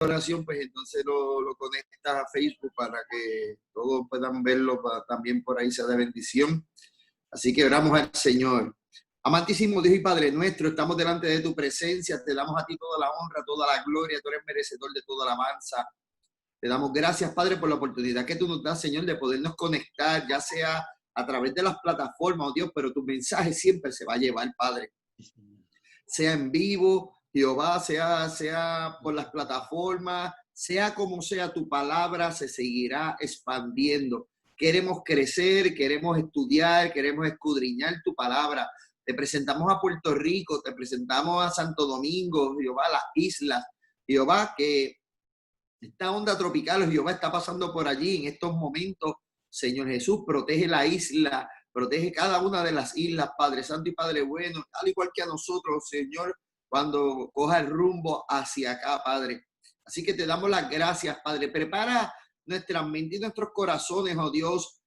oración, pues entonces lo conectas a Facebook para que todos puedan verlo, también por ahí sea de bendición. Así que oramos al Señor. Amantísimo Dios y Padre nuestro, estamos delante de tu presencia, te damos a ti toda la honra, toda la gloria, tú eres merecedor de toda la alabanza. Te damos gracias, Padre, por la oportunidad que tú nos das, Señor, de podernos conectar, ya sea a través de las plataformas, oh Dios, pero tu mensaje siempre se va a llevar, Padre. Sea en vivo, Jehová, sea por las plataformas, sea como sea, tu palabra se seguirá expandiendo. Queremos crecer, queremos estudiar, queremos escudriñar tu palabra. Te presentamos a Puerto Rico, te presentamos a Santo Domingo, Jehová, las islas, Jehová, que esta onda tropical, Jehová, está pasando por allí en estos momentos. Señor Jesús, protege la isla, protege cada una de las islas, Padre Santo y Padre bueno, tal igual que a nosotros, Señor, cuando coja el rumbo hacia acá, Padre. Así que te damos las gracias, Padre. Prepara nuestras mentes y nuestros corazones, oh Dios.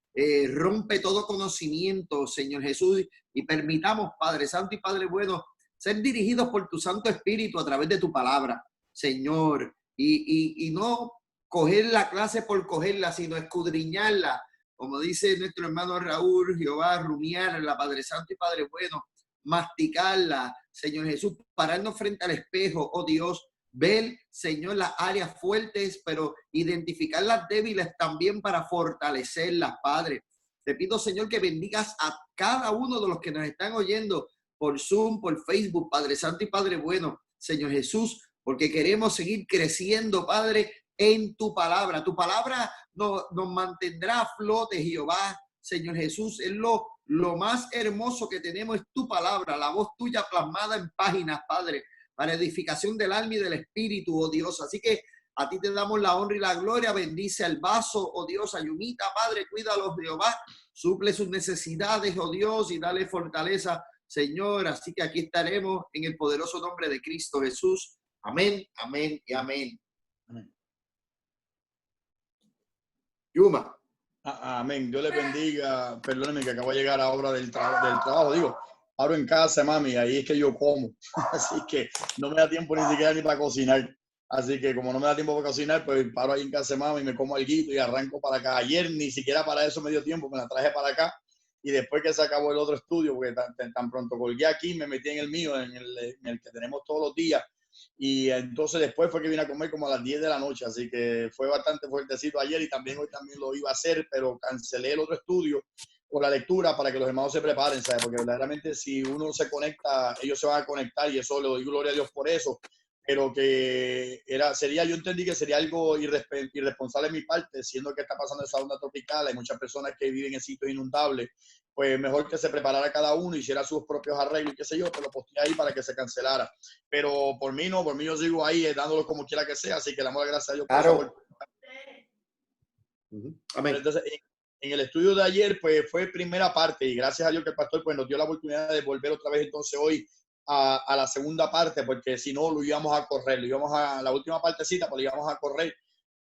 Rompe todo conocimiento, Señor Jesús, y permitamos, Padre Santo y Padre bueno, ser dirigidos por tu Santo Espíritu a través de tu palabra, Señor. Y no coger la clase por cogerla, sino escudriñarla, como dice nuestro hermano Raúl, Jehová, rumiarla, Padre Santo y Padre bueno, masticarla, Señor Jesús, pararnos frente al espejo, oh Dios, ver, Señor, las áreas fuertes, pero identificar las débiles también para fortalecerlas, Padre. Te pido, Señor, que bendigas a cada uno de los que nos están oyendo por Zoom, por Facebook, Padre Santo y Padre bueno, Señor Jesús, porque queremos seguir creciendo, Padre, en tu palabra. Tu palabra nos mantendrá a flote, Jehová, Señor Jesús. Es lo más hermoso que tenemos, es tu palabra, la voz tuya plasmada en páginas, Padre, para edificación del alma y del espíritu, oh Dios. Así que a ti te damos la honra y la gloria. Bendice al vaso, oh Dios, ayunita, Padre, cuídalos, Jehová. Suple sus necesidades, oh Dios, y dale fortaleza, Señor. Así que aquí estaremos en el poderoso nombre de Cristo Jesús. Amén, amén y amén. Amén. Yuma. Amén. Dios le bendiga. Perdóneme que acabo de llegar ahora del trabajo. Digo, ahora en casa, mami, ahí es que yo como. Así que no me da tiempo ni siquiera ni para cocinar. Así que como no me da tiempo para cocinar, pues paro ahí en casa, mami, me como alguito y arranco para acá. Ayer ni siquiera para eso me dio tiempo, me la traje para acá. Y después que se acabó el otro estudio, porque tan pronto colgué aquí, me metí en el mío, en el que tenemos todos los días. Y entonces después fue que vine a comer como a las 10 de la noche, así que fue bastante fuertecito ayer y también hoy también lo iba a hacer, pero cancelé el otro estudio por la lectura para que los hermanos se preparen, ¿sabes? Porque verdaderamente si uno se conecta, ellos se van a conectar y eso le doy gloria a Dios por eso, pero que yo entendí que sería algo irresponsable de mi parte, siendo que está pasando esa onda tropical, hay muchas personas que viven en sitios inundables, pues mejor que se preparara cada uno, hiciera sus propios arreglos y qué sé yo, pero lo posteé ahí para que se cancelara. Pero por mí no, por mí yo sigo ahí dándolo como quiera que sea, así que le damos las gracias a Dios. Claro. Amén. Entonces, en el estudio de ayer, pues fue primera parte y gracias a Dios que el pastor pues nos dio la oportunidad de volver otra vez entonces hoy a la segunda parte, porque si no lo íbamos a correr, lo íbamos a la última partecita, pues lo íbamos a correr.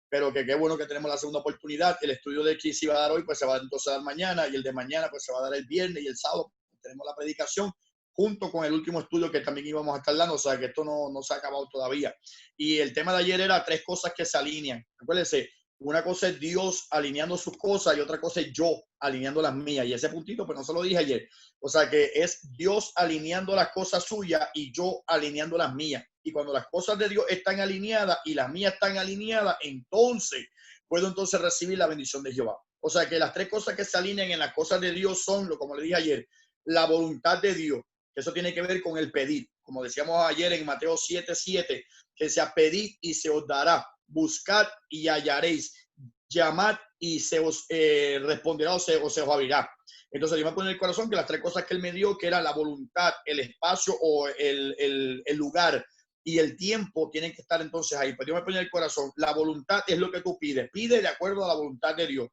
Pero que qué bueno que tenemos la segunda oportunidad. El estudio de que se iba a dar hoy, pues se va entonces a dar mañana, y el de mañana, pues se va a dar el viernes, y el sábado tenemos la predicación, junto con el último estudio que también íbamos a estar dando, o sea que esto no se ha acabado todavía. Y el tema de ayer era 3 cosas que se alinean. Acuérdense, una cosa es Dios alineando sus cosas y otra cosa es yo alineando las mías. Y ese puntito, pues no se lo dije ayer. O sea que es Dios alineando las cosas suyas y yo alineando las mías. Y cuando las cosas de Dios están alineadas y las mías están alineadas, entonces puedo entonces recibir la bendición de Jehová. O sea que las 3 cosas que se alinean en las cosas de Dios son, como le dije ayer, la voluntad de Dios. Eso tiene que ver con el pedir. Como decíamos ayer en Mateo 7:7, que sea pedid y se os dará, buscad y hallaréis, llamad y se os responderá o se os abrirá. Entonces yo me pongo en el corazón que las 3 cosas que él me dio, que era la voluntad, el espacio o el lugar y el tiempo, tienen que estar entonces ahí. Pero yo me pongo en el corazón, la voluntad es lo que tú pides, pide de acuerdo a la voluntad de Dios.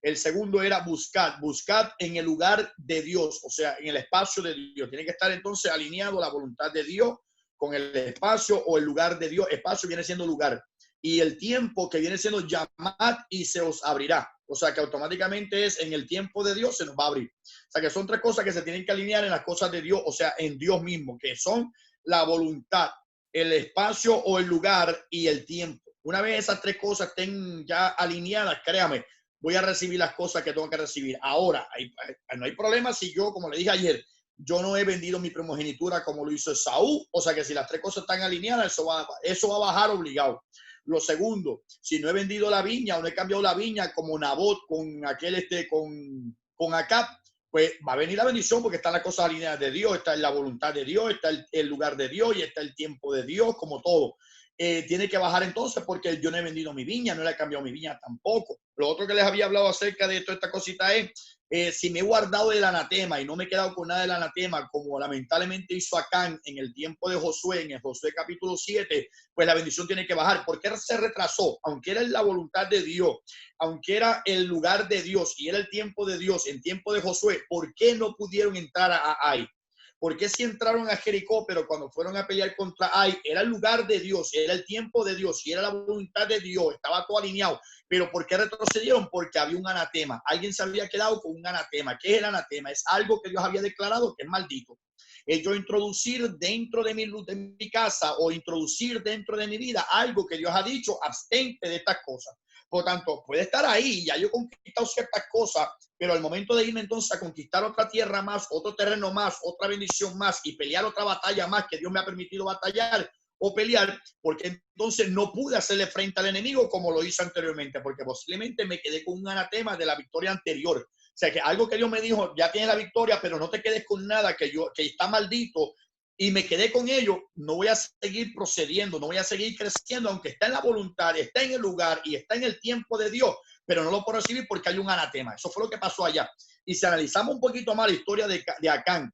El segundo era buscar en el lugar de Dios, o sea, en el espacio de Dios. Tiene que estar entonces alineado la voluntad de Dios con el espacio o el lugar de Dios. Espacio viene siendo lugar. Y el tiempo que viene siendo llamad y se os abrirá. O sea, que automáticamente es en el tiempo de Dios se nos va a abrir. O sea, que son 3 cosas que se tienen que alinear en las cosas de Dios, o sea, en Dios mismo, que son la voluntad, el espacio o el lugar y el tiempo. Una vez esas tres cosas estén ya alineadas, créame, voy a recibir las cosas que tengo que recibir. Ahora, no hay problema si yo, como le dije ayer, yo no he vendido mi primogenitura como lo hizo Esaú. O sea que si las tres cosas están alineadas, eso va a bajar obligado. Lo segundo, si no he vendido la viña o no he cambiado la viña como Nabot con aquel con Acab, pues va a venir la bendición porque están las cosas alineadas de Dios, está en la voluntad de Dios, está el lugar de Dios y está el tiempo de Dios, como todo. Tiene que bajar entonces porque yo no he vendido mi viña, no le he cambiado mi viña tampoco. Lo otro que les había hablado acerca de toda esta cosita es, si me he guardado del anatema y no me he quedado con nada del anatema, como lamentablemente hizo Acán en el tiempo de Josué, en el Josué capítulo 7, pues la bendición tiene que bajar. ¿Por qué se retrasó? Aunque era la voluntad de Dios, aunque era el lugar de Dios y era el tiempo de Dios, en tiempo de Josué, ¿por qué no pudieron entrar a Ai? ¿Por qué sí entraron a Jericó, pero cuando fueron a pelear contra Ai, era el lugar de Dios, era el tiempo de Dios y era la voluntad de Dios, estaba todo alineado? ¿Pero por qué retrocedieron? Porque había un anatema. Alguien se había quedado con un anatema. ¿Qué es el anatema? Es algo que Dios había declarado que es maldito. Es yo introducir dentro de mi casa o introducir dentro de mi vida algo que Dios ha dicho, abstente de estas cosas. Por tanto, puede estar ahí, ya yo he conquistado ciertas cosas, pero al momento de irme entonces a conquistar otra tierra más, otro terreno más, otra bendición más y pelear otra batalla más que Dios me ha permitido batallar o pelear, porque entonces no pude hacerle frente al enemigo como lo hizo anteriormente, porque posiblemente me quedé con un anatema de la victoria anterior. O sea, que algo que Dios me dijo, ya tienes la victoria, pero no te quedes con nada que está maldito, y me quedé con ello, no voy a seguir procediendo, no voy a seguir creciendo, aunque está en la voluntad, está en el lugar y está en el tiempo de Dios, pero no lo puedo recibir porque hay un anatema. Eso fue lo que pasó allá. Y si analizamos un poquito más la historia de Acán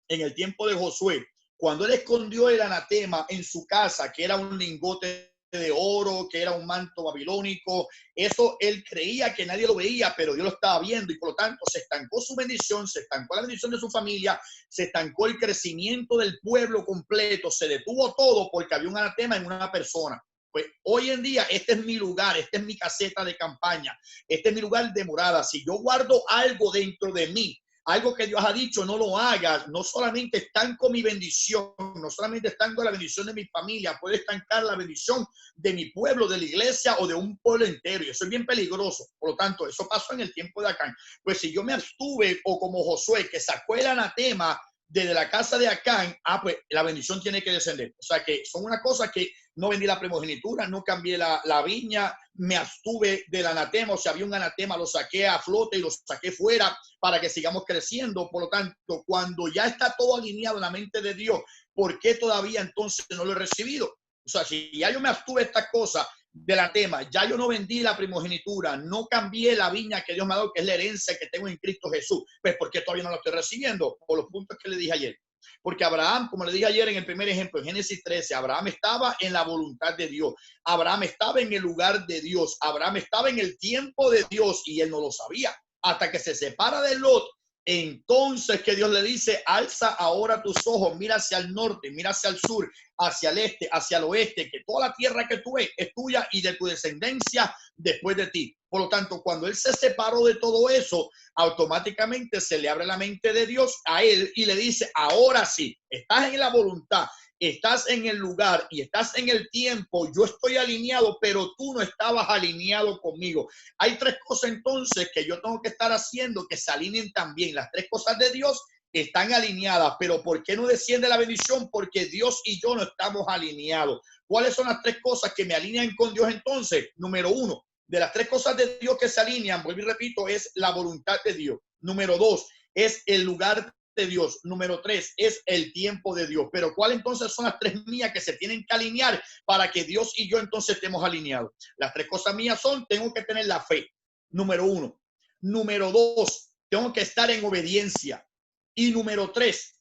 en el tiempo de Josué, cuando él escondió el anatema en su casa, que era un lingote de oro, que era un manto babilónico, eso él creía que nadie lo veía, pero Dios lo estaba viendo y por lo tanto se estancó su bendición, se estancó la bendición de su familia, se estancó el crecimiento del pueblo completo, se detuvo todo porque había un anatema en una persona. Pues hoy en día este es mi lugar, esta es mi caseta de campaña, este es mi lugar de morada. Si yo guardo algo dentro de mí, algo que Dios ha dicho, no lo hagas, no solamente estanco mi bendición, no solamente estanco la bendición de mi familia, puede estancar la bendición de mi pueblo, de la iglesia o de un pueblo entero, y eso es bien peligroso. Por lo tanto, eso pasó en el tiempo de Acán. Pues si yo me abstuve, o como Josué, que sacó el anatema desde la casa de Acán, pues la bendición tiene que descender. O sea que son una cosa que no vendí la primogenitura, no cambié la viña, me abstuve del anatema, o sea, había un anatema, lo saqué a flote y lo saqué fuera para que sigamos creciendo. Por lo tanto, cuando ya está todo alineado en la mente de Dios, ¿por qué todavía entonces no lo he recibido? O sea, si ya yo me abstuve de estas cosas del anatema, ya yo no vendí la primogenitura, no cambié la viña que Dios me ha dado, que es la herencia que tengo en Cristo Jesús, pues ¿por qué todavía no lo estoy recibiendo? Por los puntos que le dije ayer. Porque Abraham, como le dije ayer en el primer ejemplo, en Génesis 13, Abraham estaba en la voluntad de Dios. Abraham estaba en el lugar de Dios. Abraham estaba en el tiempo de Dios y él no lo sabía. Hasta que se separa de Lot, entonces que Dios le dice, alza ahora tus ojos, mira hacia el norte, mira hacia el sur, hacia el este, hacia el oeste, que toda la tierra que tú ves es tuya y de tu descendencia después de ti. Por lo tanto, cuando él se separó de todo eso, automáticamente se le abre la mente de Dios a él y le dice, ahora sí, estás en la voluntad, estás en el lugar y estás en el tiempo, yo estoy alineado, pero tú no estabas alineado conmigo. Hay tres cosas entonces que yo tengo que estar haciendo que se alineen también. Las tres cosas de Dios están alineadas, pero ¿por qué no desciende la bendición? Porque Dios y yo no estamos alineados. ¿Cuáles son las tres cosas que me alinean con Dios entonces? Número uno, de las tres cosas de Dios que se alinean, vuelvo y repito, es la voluntad de Dios. Número dos, es el lugar de Dios. Número tres, es el tiempo de Dios. Pero ¿cuáles entonces son las tres mías que se tienen que alinear para que Dios y yo entonces estemos alineados? Las tres cosas mías son, tengo que tener la fe. Número uno. Número dos, tengo que estar en obediencia. Y número tres,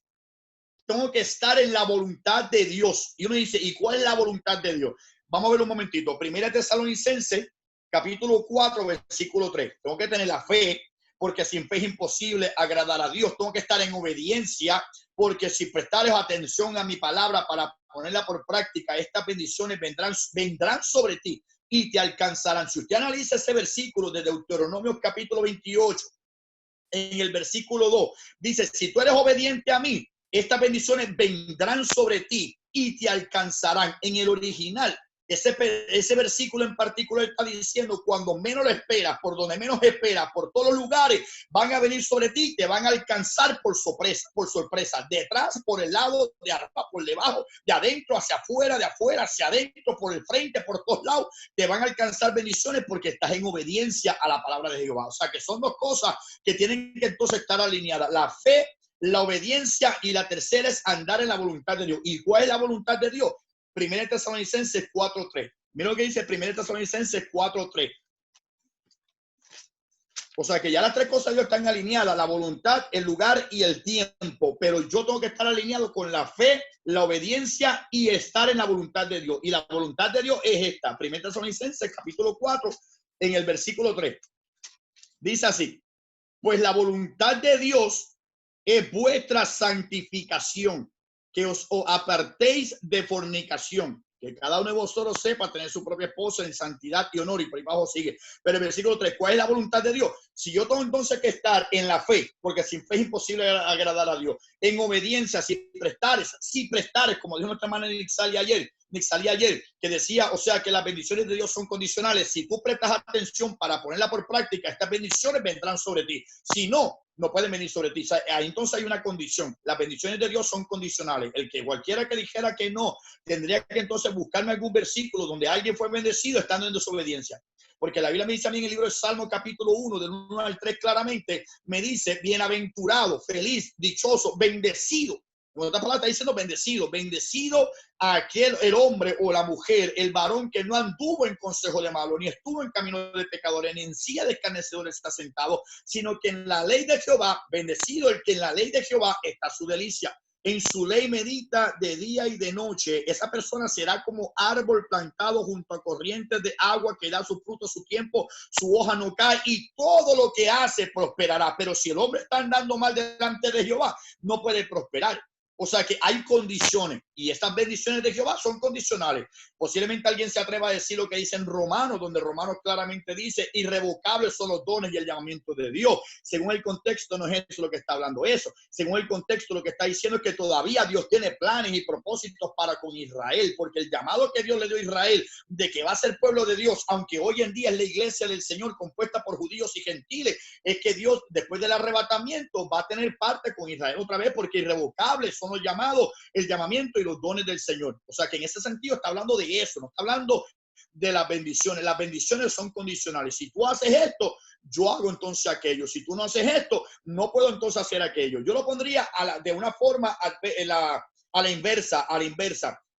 tengo que estar en la voluntad de Dios. Y uno dice, ¿y cuál es la voluntad de Dios? Vamos a ver un momentito. Primera Tesalonicenses, capítulo 4, versículo 3. Tengo que tener la fe, porque sin fe es imposible agradar a Dios. Tengo que estar en obediencia, porque si prestares atención a mi palabra para ponerla por práctica, estas bendiciones vendrán sobre ti y te alcanzarán. Si usted analiza ese versículo de Deuteronomio capítulo 28, en el versículo 2, dice, si tú eres obediente a mí, estas bendiciones vendrán sobre ti y te alcanzarán. En el original Ese versículo en particular está diciendo, cuando menos lo esperas, por donde menos esperas, por todos los lugares, van a venir sobre ti, te van a alcanzar por sorpresa, detrás, por el lado, de arriba, por debajo, de adentro hacia afuera, de afuera hacia adentro, por el frente, por todos lados, te van a alcanzar bendiciones porque estás en obediencia a la palabra de Jehová. O sea que son dos cosas que tienen que entonces estar alineadas, la fe, la obediencia, y la tercera es andar en la voluntad de Dios. ¿Y cuál es la voluntad de Dios? 1 Tesalonicenses 4:3. Mira lo que dice 1 Tesalonicenses 4:3. O sea que ya las tres cosas de Dios están alineadas, la voluntad, el lugar y el tiempo. Pero yo tengo que estar alineado con la fe, la obediencia y estar en la voluntad de Dios. Y la voluntad de Dios es esta. 1 Tesalonicenses capítulo 4, en el versículo 3. Dice así: pues la voluntad de Dios es vuestra santificación, que os apartéis de fornicación, que cada uno de vosotros sepa tener su propia esposa en santidad y honor. Y por ahí abajo sigue. Pero el versículo 3, ¿cuál es la voluntad de Dios? Si yo tengo entonces que estar en la fe, porque sin fe es imposible agradar a Dios, en obediencia, si prestares, como dijo nuestra hermana Nixali ayer, que decía, o sea, que las bendiciones de Dios son condicionales. Si tú prestas atención para ponerla por práctica, estas bendiciones vendrán sobre ti. Si no, no pueden venir sobre ti. O sea, entonces hay una condición. Las bendiciones de Dios son condicionales. El que cualquiera que dijera que no, tendría que entonces buscarme algún versículo donde alguien fue bendecido estando en desobediencia. Porque la Biblia me dice a mí en el libro de Salmo capítulo 1, del 1 al 3 claramente, me dice, bienaventurado, feliz, dichoso, bendecido. En otras palabras está diciendo bendecido a aquel, el hombre o la mujer, el varón que no anduvo en consejo de malo, ni estuvo en camino de pecadores, ni en silla de escarnecedores está sentado, sino que en la ley de Jehová, bendecido el que en la ley de Jehová está su delicia. En su ley medita de día y de noche. Esa persona será como árbol plantado junto a corrientes de agua que da su fruto a su tiempo, su hoja no cae y todo lo que hace prosperará. Pero si el hombre está andando mal delante de Jehová, no puede prosperar. O sea que hay condiciones y estas bendiciones de Jehová son condicionales. Posiblemente alguien se atreva a decir lo que dice en Romanos, donde Romanos claramente dice, irrevocables son los dones y el llamamiento de Dios. Según el contexto no es eso lo que está hablando eso. Según el contexto lo que está diciendo es que todavía Dios tiene planes y propósitos para con Israel, porque el llamado que Dios le dio a Israel de que va a ser pueblo de Dios, aunque hoy en día es la iglesia del Señor compuesta por judíos y gentiles, es que Dios después del arrebatamiento va a tener parte con Israel otra vez, porque irrevocables son los llamados, el llamamiento y los dones del Señor. O sea que en ese sentido está hablando de eso, no está hablando de las bendiciones. Las bendiciones son condicionales. Si tú haces esto, yo hago entonces aquello. Si tú no haces esto, no puedo entonces hacer aquello. Yo lo pondría de una forma a la inversa.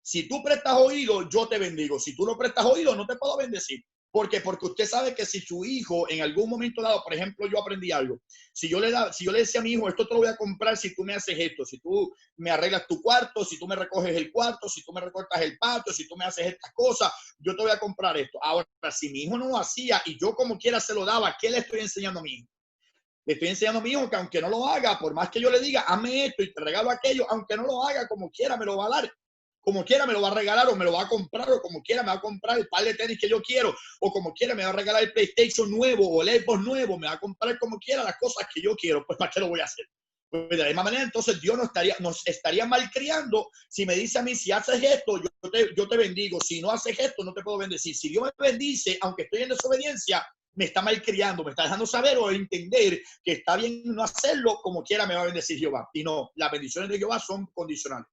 Si tú prestas oído, yo te bendigo. Si tú no prestas oído, no te puedo bendecir. ¿Por qué? Porque usted sabe que si su hijo en algún momento dado, por ejemplo, yo aprendí algo. Si yo le decía a mi hijo, esto te lo voy a comprar si tú me haces esto, si tú me arreglas tu cuarto, si tú me recoges el cuarto, si tú me recortas el patio, si tú me haces estas cosas, yo te voy a comprar esto. Ahora, si mi hijo no lo hacía y yo como quiera se lo daba, ¿qué le estoy enseñando a mi hijo? Le estoy enseñando a mi hijo que aunque no lo haga, por más que yo le diga, hazme esto y te regalo aquello, aunque no lo haga, como quiera me lo va a dar. Como quiera me lo va a regalar o me lo va a comprar, o como quiera me va a comprar el par de tenis que yo quiero, o como quiera me va a regalar el PlayStation nuevo o el Xbox nuevo, me va a comprar como quiera las cosas que yo quiero. Pues ¿para qué lo voy a hacer? Pues de la misma manera, entonces Dios nos estaría malcriando si me dice a mí, si haces esto, yo te bendigo. Si no haces esto, no te puedo bendecir. Si Dios me bendice, aunque estoy en desobediencia, me está malcriando, me está dejando saber o entender que está bien no hacerlo, como quiera me va a bendecir Jehová. Y no, las bendiciones de Jehová son condicionales.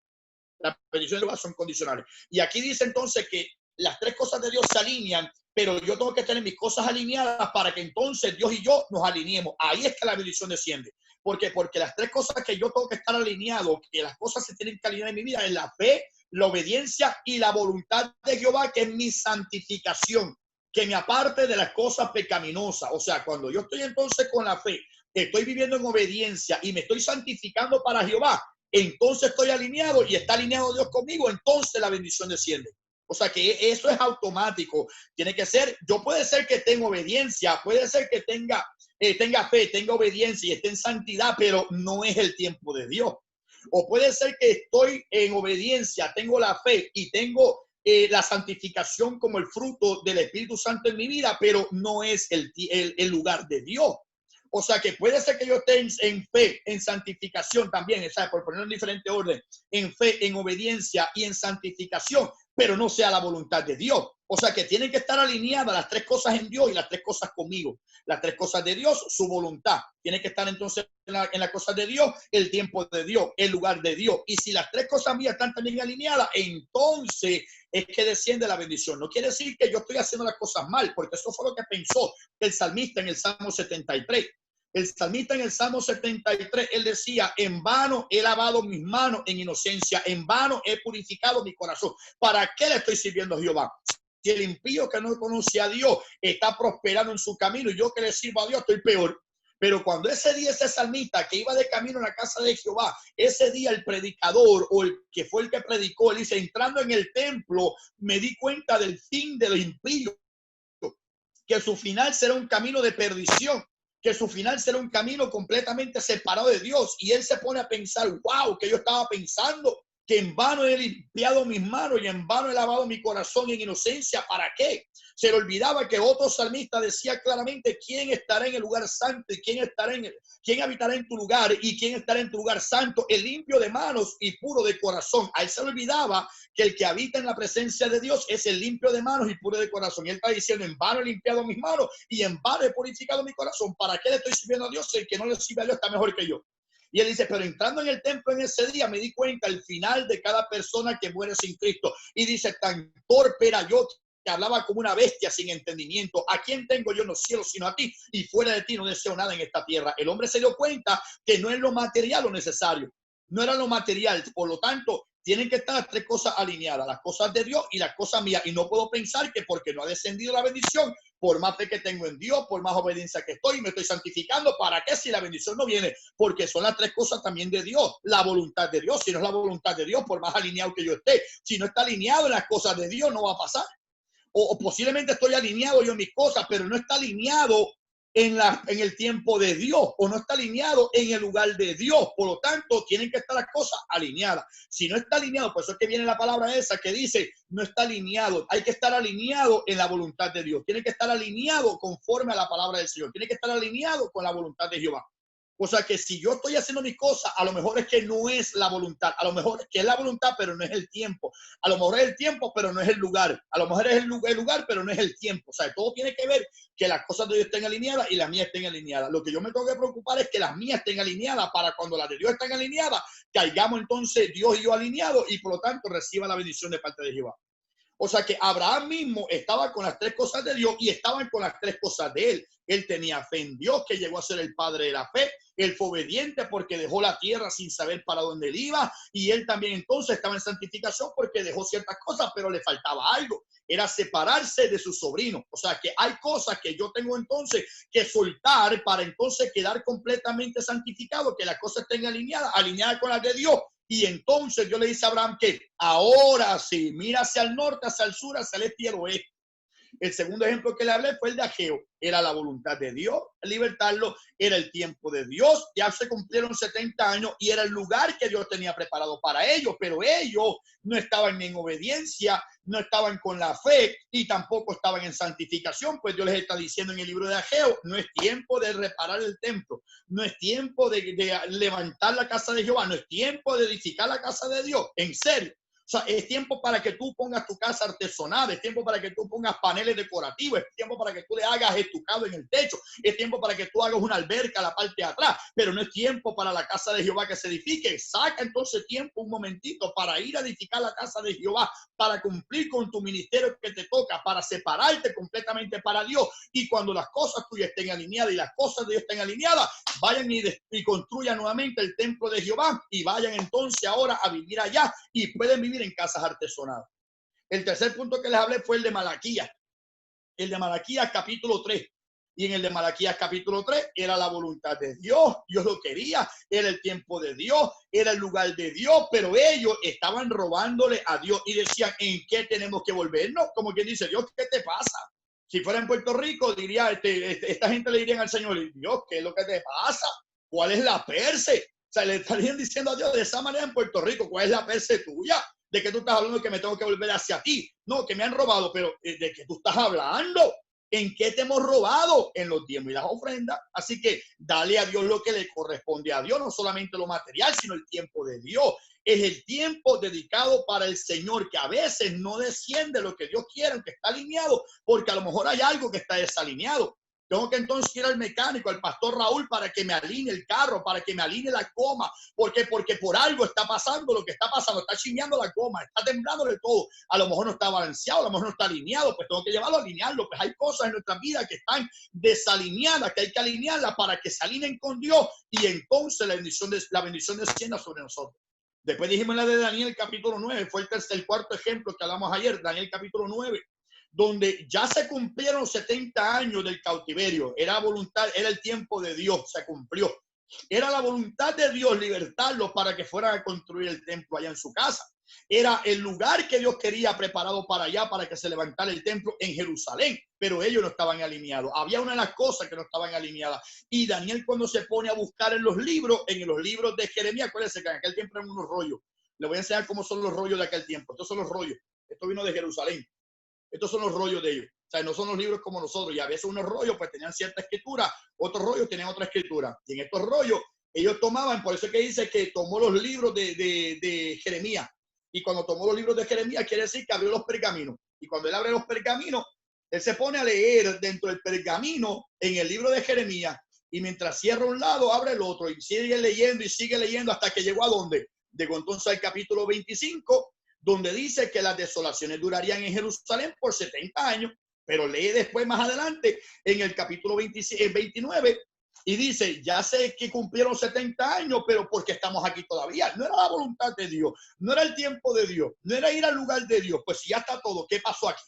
Las bendiciones de Jehová son condicionales. Y aquí dice entonces que las tres cosas de Dios se alinean, pero yo tengo que tener mis cosas alineadas para que entonces Dios y yo nos alineemos. Ahí es que la bendición desciende. ¿Por qué? Porque las tres cosas que yo tengo que estar alineado, que las cosas se tienen que alinear en mi vida, es la fe, la obediencia y la voluntad de Jehová, que es mi santificación, que me aparte de las cosas pecaminosas. O sea, cuando yo estoy entonces con la fe, estoy viviendo en obediencia y me estoy santificando para Jehová, entonces estoy alineado y está alineado Dios conmigo, entonces la bendición desciende. O sea que eso es automático. Tiene que ser, yo puede ser que tenga obediencia, puede ser que tenga fe, tenga obediencia y esté en santidad, pero no es el tiempo de Dios. O puede ser que estoy en obediencia, tengo la fe y tengo la santificación como el fruto del Espíritu Santo en mi vida, pero no es el lugar de Dios. O sea que puede ser que yo esté en fe, en santificación también, ¿sabes? Por ponerlo en diferente orden, en fe, en obediencia y en santificación, pero no sea la voluntad de Dios. O sea que tienen que estar alineadas las tres cosas en Dios y las tres cosas conmigo. Las tres cosas de Dios, su voluntad. Tiene que estar entonces en las cosas de Dios, el tiempo de Dios, el lugar de Dios. Y si las tres cosas mías están también alineadas, entonces es que desciende la bendición. No quiere decir que yo estoy haciendo las cosas mal, porque eso fue lo que pensó el salmista en el Salmo 73. El salmista en el Salmo 73, él decía, en vano he lavado mis manos en inocencia, en vano he purificado mi corazón. ¿Para qué le estoy sirviendo a Jehová? Si el impío que no conoce a Dios está prosperando en su camino y yo que le sirvo a Dios estoy peor. Pero cuando ese día ese salmista que iba de camino a la casa de Jehová, ese día el predicador o el que fue el que predicó, él dice, entrando en el templo, me di cuenta del fin de los impíos, que su final será un camino de perdición, que su final será un camino completamente separado de Dios. Y él se pone a pensar, wow, que yo estaba pensando que en vano he limpiado mis manos y en vano he lavado mi corazón en inocencia. ¿Para qué? Se le olvidaba que otro salmista decía claramente quién estará en el lugar santo y quién habitará en tu lugar y quién estará en tu lugar santo, el limpio de manos y puro de corazón. A él se le olvidaba que el que habita en la presencia de Dios es el limpio de manos y puro de corazón. Y él está diciendo, en vano he limpiado mis manos y en vano he purificado mi corazón. ¿Para qué le estoy sirviendo a Dios? El que no le sirve a Dios está mejor que yo. Y él dice, pero entrando en el templo en ese día me di cuenta el final de cada persona que muere sin Cristo. Y dice, tan torpe era yo que hablaba como una bestia sin entendimiento. ¿A quién tengo yo en los cielos sino a ti? Y fuera de ti no deseo nada en esta tierra. El hombre se dio cuenta que no es lo material lo necesario. No era lo material. Por lo tanto, tienen que estar las tres cosas alineadas, las cosas de Dios y las cosas mías. Y no puedo pensar que porque no ha descendido la bendición, por más fe que tengo en Dios, por más obediencia que estoy, me estoy santificando. ¿Para qué si la bendición no viene? Porque son las tres cosas también de Dios. La voluntad de Dios, si no es la voluntad de Dios, por más alineado que yo esté, si no está alineado en las cosas de Dios, no va a pasar. O posiblemente estoy alineado yo en mis cosas, pero no está alineado en el tiempo de Dios o no está alineado en el lugar de Dios. Por lo tanto, tienen que estar las cosas alineadas. Si no está alineado, por eso es que viene la palabra esa que dice, no está alineado. Hay que estar alineado en la voluntad de Dios. Tiene que estar alineado conforme a la palabra del Señor. Tiene que estar alineado con la voluntad de Jehová. O sea que si yo estoy haciendo mis cosas, a lo mejor es que no es la voluntad, a lo mejor es que es la voluntad, pero no es el tiempo. A lo mejor es el tiempo, pero no es el lugar. A lo mejor es el lugar, pero no es el tiempo. O sea, todo tiene que ver que las cosas de Dios estén alineadas y las mías estén alineadas. Lo que yo me tengo que preocupar es que las mías estén alineadas para cuando las de Dios estén alineadas, que hayamos entonces Dios y yo alineados y por lo tanto reciba la bendición de parte de Jehová. O sea que Abraham mismo estaba con las tres cosas de Dios y estaban con las tres cosas de él. Él tenía fe en Dios, que llegó a ser el padre de la fe. Él fue obediente porque dejó la tierra sin saber para dónde él iba. Y él también entonces estaba en santificación porque dejó ciertas cosas, pero le faltaba algo. Era separarse de su sobrino. O sea que hay cosas que yo tengo entonces que soltar para entonces quedar completamente santificado, que las cosas estén alineadas con las de Dios. Y entonces Dios le dice a Abraham que ahora sí, mira hacia el norte, hacia el sur, hacia el este y el oeste. El segundo ejemplo que le hablé fue el de Ageo. Era la voluntad de Dios libertarlo, era el tiempo de Dios. Ya se cumplieron 70 años y era el lugar que Dios tenía preparado para ellos, pero ellos no estaban en obediencia, no estaban con la fe y tampoco estaban en santificación. Pues Dios les está diciendo en el libro de Ageo, no es tiempo de reparar el templo, no es tiempo de levantar la casa de Jehová, no es tiempo de edificar la casa de Dios, en serio. O sea, es tiempo para que tú pongas tu casa artesanal, es tiempo para que tú pongas paneles decorativos, es tiempo para que tú le hagas estucado en el techo, es tiempo para que tú hagas una alberca a la parte de atrás, pero no es tiempo para la casa de Jehová que se edifique. Saca entonces tiempo, un momentito, para ir a edificar la casa de Jehová, para cumplir con tu ministerio que te toca, para separarte completamente para Dios. Y cuando las cosas tuyas estén alineadas y las cosas de Dios estén alineadas, vayan y construyan nuevamente el templo de Jehová y vayan entonces ahora a vivir allá y pueden vivir en casas artesonadas. El tercer punto que les hablé fue el de Malaquías. El de Malaquías capítulo 3. Y en el de Malaquías capítulo 3 era la voluntad de Dios. Dios lo quería. Era el tiempo de Dios. Era el lugar de Dios. Pero ellos estaban robándole a Dios y decían, ¿en qué tenemos que volvernos? Como quien dice, Dios, ¿qué te pasa? Si fuera en Puerto Rico, diría, esta gente le dirían al Señor, Dios, ¿qué es lo que te pasa? ¿Cuál es la perse? O sea, le estarían diciendo a Dios de esa manera en Puerto Rico, ¿cuál es la perse tuya? ¿De qué tú estás hablando que me tengo que volver hacia ti? No, que me han robado, pero ¿de qué tú estás hablando? ¿En qué te hemos robado? En los diezmos y las ofrendas. Así que dale a Dios lo que le corresponde a Dios, no solamente lo material, sino el tiempo de Dios. Es el tiempo dedicado para el Señor, que a veces no desciende lo que Dios quiere, aunque está alineado, porque a lo mejor hay algo que está desalineado. Tengo que entonces ir al mecánico, al pastor Raúl, para que me alinee el carro, para que me alinee la goma. ¿Por qué? Porque por algo está pasando lo que está pasando. Está chineando la goma, está temblando de todo. A lo mejor no está balanceado, a lo mejor no está alineado. Pues tengo que llevarlo a alinearlo. Pues hay cosas en nuestra vida que están desalineadas, que hay que alinearlas para que se alineen con Dios. Y entonces la bendición descienda sobre nosotros. Después dijimos la de Daniel capítulo 9. Fue el cuarto ejemplo que hablamos ayer. Daniel capítulo 9. Donde ya se cumplieron 70 años del cautiverio. Era voluntad, era el tiempo de Dios, se cumplió. Era la voluntad de Dios libertarlos para que fueran a construir el templo allá en su casa. Era el lugar que Dios quería preparado para allá, para que se levantara el templo en Jerusalén, pero ellos no estaban alineados. Había una de las cosas que no estaban alineadas. Y Daniel, cuando se pone a buscar en los libros de Jeremías, acuérdense que en aquel tiempo eran unos rollos. Les voy a enseñar cómo son los rollos de aquel tiempo. Estos son los rollos. Esto vino de Jerusalén. Estos son los rollos de ellos. O sea, no son los libros como nosotros. Y a veces unos rollos pues tenían cierta escritura, otros rollos tenían otra escritura. Y en estos rollos ellos tomaban, por eso es que dice que tomó los libros de Jeremías. Y cuando tomó los libros de Jeremías quiere decir que abrió los pergaminos. Y cuando él abre los pergaminos, él se pone a leer dentro del pergamino en el libro de Jeremías. Y mientras cierra un lado, abre el otro. Y sigue leyendo hasta que llegó a ¿dónde? Llegó entonces al capítulo 25, donde dice que las desolaciones durarían en Jerusalén por 70 años, pero lee después más adelante en el capítulo 29 y dice, ya sé que cumplieron 70 años, pero ¿por qué estamos aquí todavía? No era la voluntad de Dios, no era el tiempo de Dios, no era ir al lugar de Dios. Pues si ya está todo, ¿qué pasó aquí?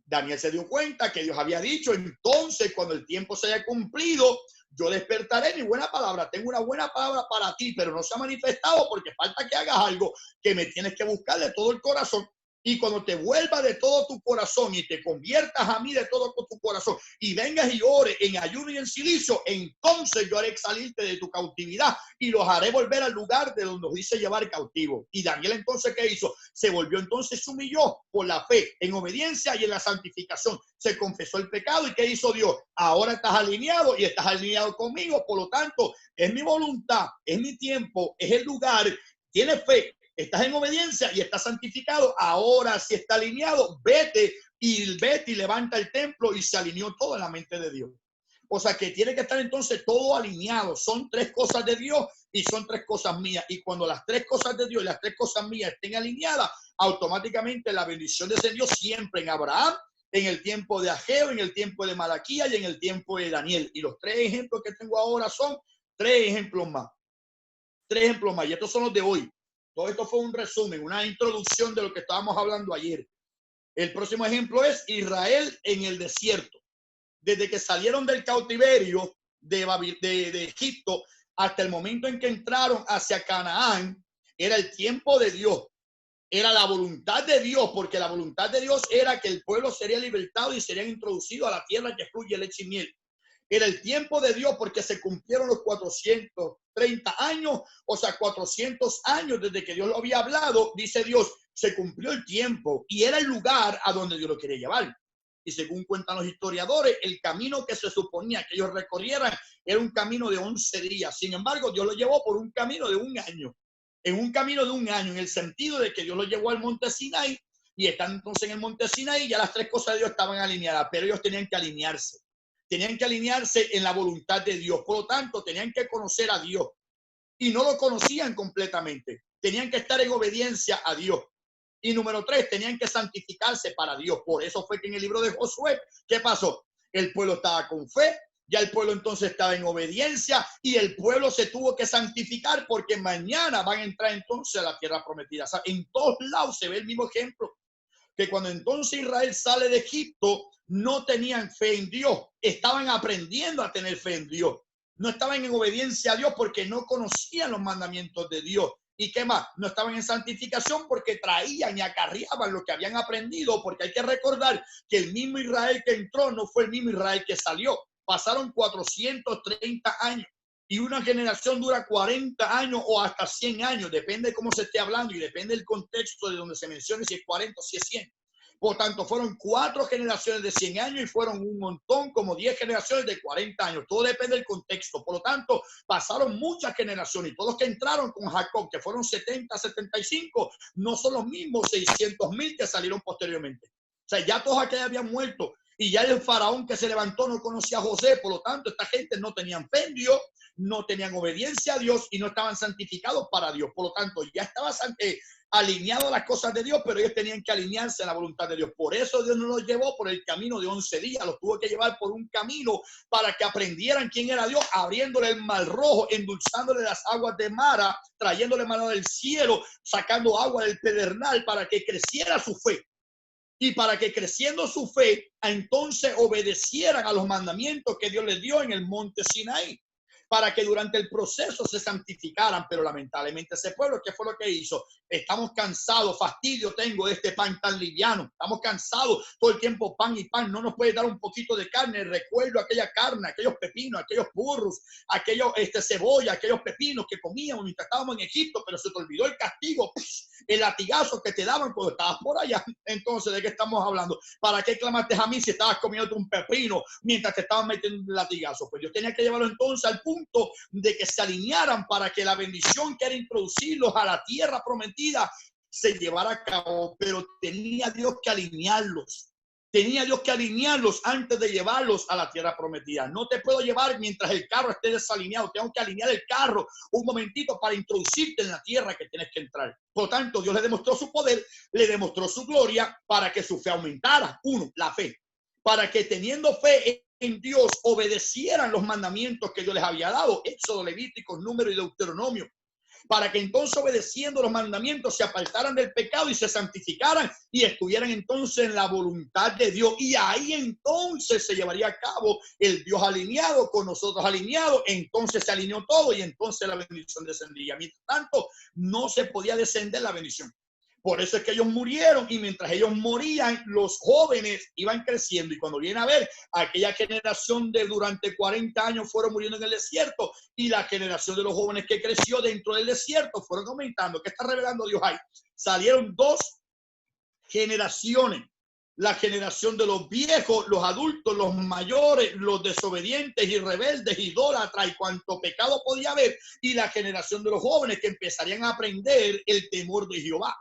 Daniel se dio cuenta que Dios había dicho, entonces cuando el tiempo se haya cumplido, yo despertaré mi buena palabra. Tengo una buena palabra para ti, pero no se ha manifestado porque falta que hagas algo que me tienes que buscar de todo el corazón. Y cuando te vuelvas de todo tu corazón y te conviertas a mí de todo tu corazón y vengas y ores en ayuno y en silicio, entonces yo haré salirte de tu cautividad y los haré volver al lugar de donde los hice llevar cautivo. Y Daniel entonces, ¿qué hizo? Se volvió entonces, se humilló por la fe, en obediencia y en la santificación. Se confesó el pecado. ¿Y qué hizo Dios? Ahora estás alineado y estás alineado conmigo. Por lo tanto, es mi voluntad, es mi tiempo, es el lugar. Tienes fe, estás en obediencia y estás santificado. Ahora, si está alineado, vete y levanta el templo. Y se alineó todo en la mente de Dios. O sea que tiene que estar entonces todo alineado. Son tres cosas de Dios y son tres cosas mías. Y cuando las tres cosas de Dios y las tres cosas mías estén alineadas, automáticamente la bendición de ese Dios siempre en Abraham, en el tiempo de Ageo, en el tiempo de Malaquía y en el tiempo de Daniel. Y los tres ejemplos que tengo ahora son tres ejemplos más. Tres ejemplos más. Y estos son los de hoy. Todo esto fue un resumen, una introducción de lo que estábamos hablando ayer. El próximo ejemplo es Israel en el desierto. Desde que salieron del cautiverio de Egipto hasta el momento en que entraron hacia Canaán, era el tiempo de Dios. Era la voluntad de Dios, porque la voluntad de Dios era que el pueblo sería libertado y serían introducidos a la tierra que fluye leche y miel. Era el tiempo de Dios porque se cumplieron los 430 años, o sea, 400 años desde que Dios lo había hablado. Dice Dios, se cumplió el tiempo y era el lugar a donde Dios lo quería llevar. Y según cuentan los historiadores, el camino que se suponía que ellos recorrieran era un camino de 11 días. Sin embargo, Dios lo llevó por un camino de un año. En un camino de un año, en el sentido de que Dios lo llevó al monte Sinaí y están entonces en el monte Sinaí, ya las tres cosas de Dios estaban alineadas, pero ellos tenían que alinearse. Tenían que alinearse en la voluntad de Dios. Por lo tanto, tenían que conocer a Dios. Y no lo conocían completamente. Tenían que estar en obediencia a Dios. Y número 3, tenían que santificarse para Dios. Por eso fue que en el libro de Josué, ¿qué pasó? El pueblo estaba con fe, ya el pueblo entonces estaba en obediencia y el pueblo se tuvo que santificar porque mañana van a entrar entonces a la tierra prometida. O sea, en todos lados se ve el mismo ejemplo. Que cuando entonces Israel sale de Egipto, no tenían fe en Dios, estaban aprendiendo a tener fe en Dios. No estaban en obediencia a Dios porque no conocían los mandamientos de Dios. ¿Y qué más? No estaban en santificación porque traían y acarreaban lo que habían aprendido, porque hay que recordar que el mismo Israel que entró no fue el mismo Israel que salió. Pasaron 430 años. Y una generación dura 40 años o hasta 100 años, depende de cómo se esté hablando y depende del contexto de donde se mencione, si es 40 o si es 100. Por tanto, fueron 4 generaciones de 100 años y fueron un montón, como 10 generaciones de 40 años. Todo depende del contexto. Por lo tanto, pasaron muchas generaciones y todos los que entraron con Jacob, que fueron 70, 75, no son los mismos 600,000 que salieron posteriormente. O sea, ya todos aquellos habían muerto y ya el faraón que se levantó no conocía a José. Por lo tanto, esta gente no tenían fe en Dios, no tenían obediencia a Dios y no estaban santificados para Dios. Por lo tanto, ya estaba alineado a las cosas de Dios, pero ellos tenían que alinearse a la voluntad de Dios. Por eso Dios no los llevó por el camino de 11 días, los tuvo que llevar por un camino para que aprendieran quién era Dios, abriéndole el mar rojo, endulzándole las aguas de Mara, trayéndole mano del cielo, sacando agua del pedernal para que creciera su fe. Y para que creciendo su fe, entonces obedecieran a los mandamientos que Dios les dio en el monte Sinaí, para que durante el proceso se santificaran. Pero lamentablemente ese pueblo, ¿qué fue lo que hizo? Estamos cansados, fastidio tengo de este pan tan liviano. Estamos cansados, todo el tiempo pan y pan. No nos puede dar un poquito de carne. Recuerdo aquella carne, aquellos pepinos, aquellos burros, aquellos cebolla, aquellos pepinos que comíamos mientras estábamos en Egipto, pero se te olvidó el castigo, el latigazo que te daban cuando estabas por allá. Entonces, ¿de qué estamos hablando? ¿Para qué clamaste a mí si estabas comiendo un pepino mientras te estaban metiendo un latigazo? Pues Dios tenía que llevarlo entonces al punto de que se alinearan para que la bendición que era introducirlos a la tierra prometida se llevara a cabo. Pero tenía Dios que alinearlos. Tenía Dios que alinearlos antes de llevarlos a la tierra prometida. No te puedo llevar mientras el carro esté desalineado. Tengo que alinear el carro un momentito para introducirte en la tierra que tienes que entrar. Por lo tanto, Dios le demostró su poder, le demostró su gloria para que su fe aumentara. 1, la fe. Para que teniendo fe en Dios obedecieran los mandamientos que Dios les había dado. Éxodo, Levíticos, Número y Deuteronomio. Para que entonces obedeciendo los mandamientos se apartaran del pecado y se santificaran y estuvieran entonces en la voluntad de Dios. Y ahí entonces se llevaría a cabo el Dios alineado con nosotros alineados. Entonces se alineó todo y entonces la bendición descendía. Mientras tanto, no se podía descender la bendición. Por eso es que ellos murieron y mientras ellos morían, los jóvenes iban creciendo. Y cuando viene a ver, aquella generación de durante 40 años fueron muriendo en el desierto y la generación de los jóvenes que creció dentro del desierto fueron aumentando. ¿Qué está revelando Dios ahí? Salieron 2 generaciones. La generación de los viejos, los adultos, los mayores, los desobedientes y rebeldes, idólatras y cuanto pecado podía haber. Y la generación de los jóvenes que empezarían a aprender el temor de Jehová.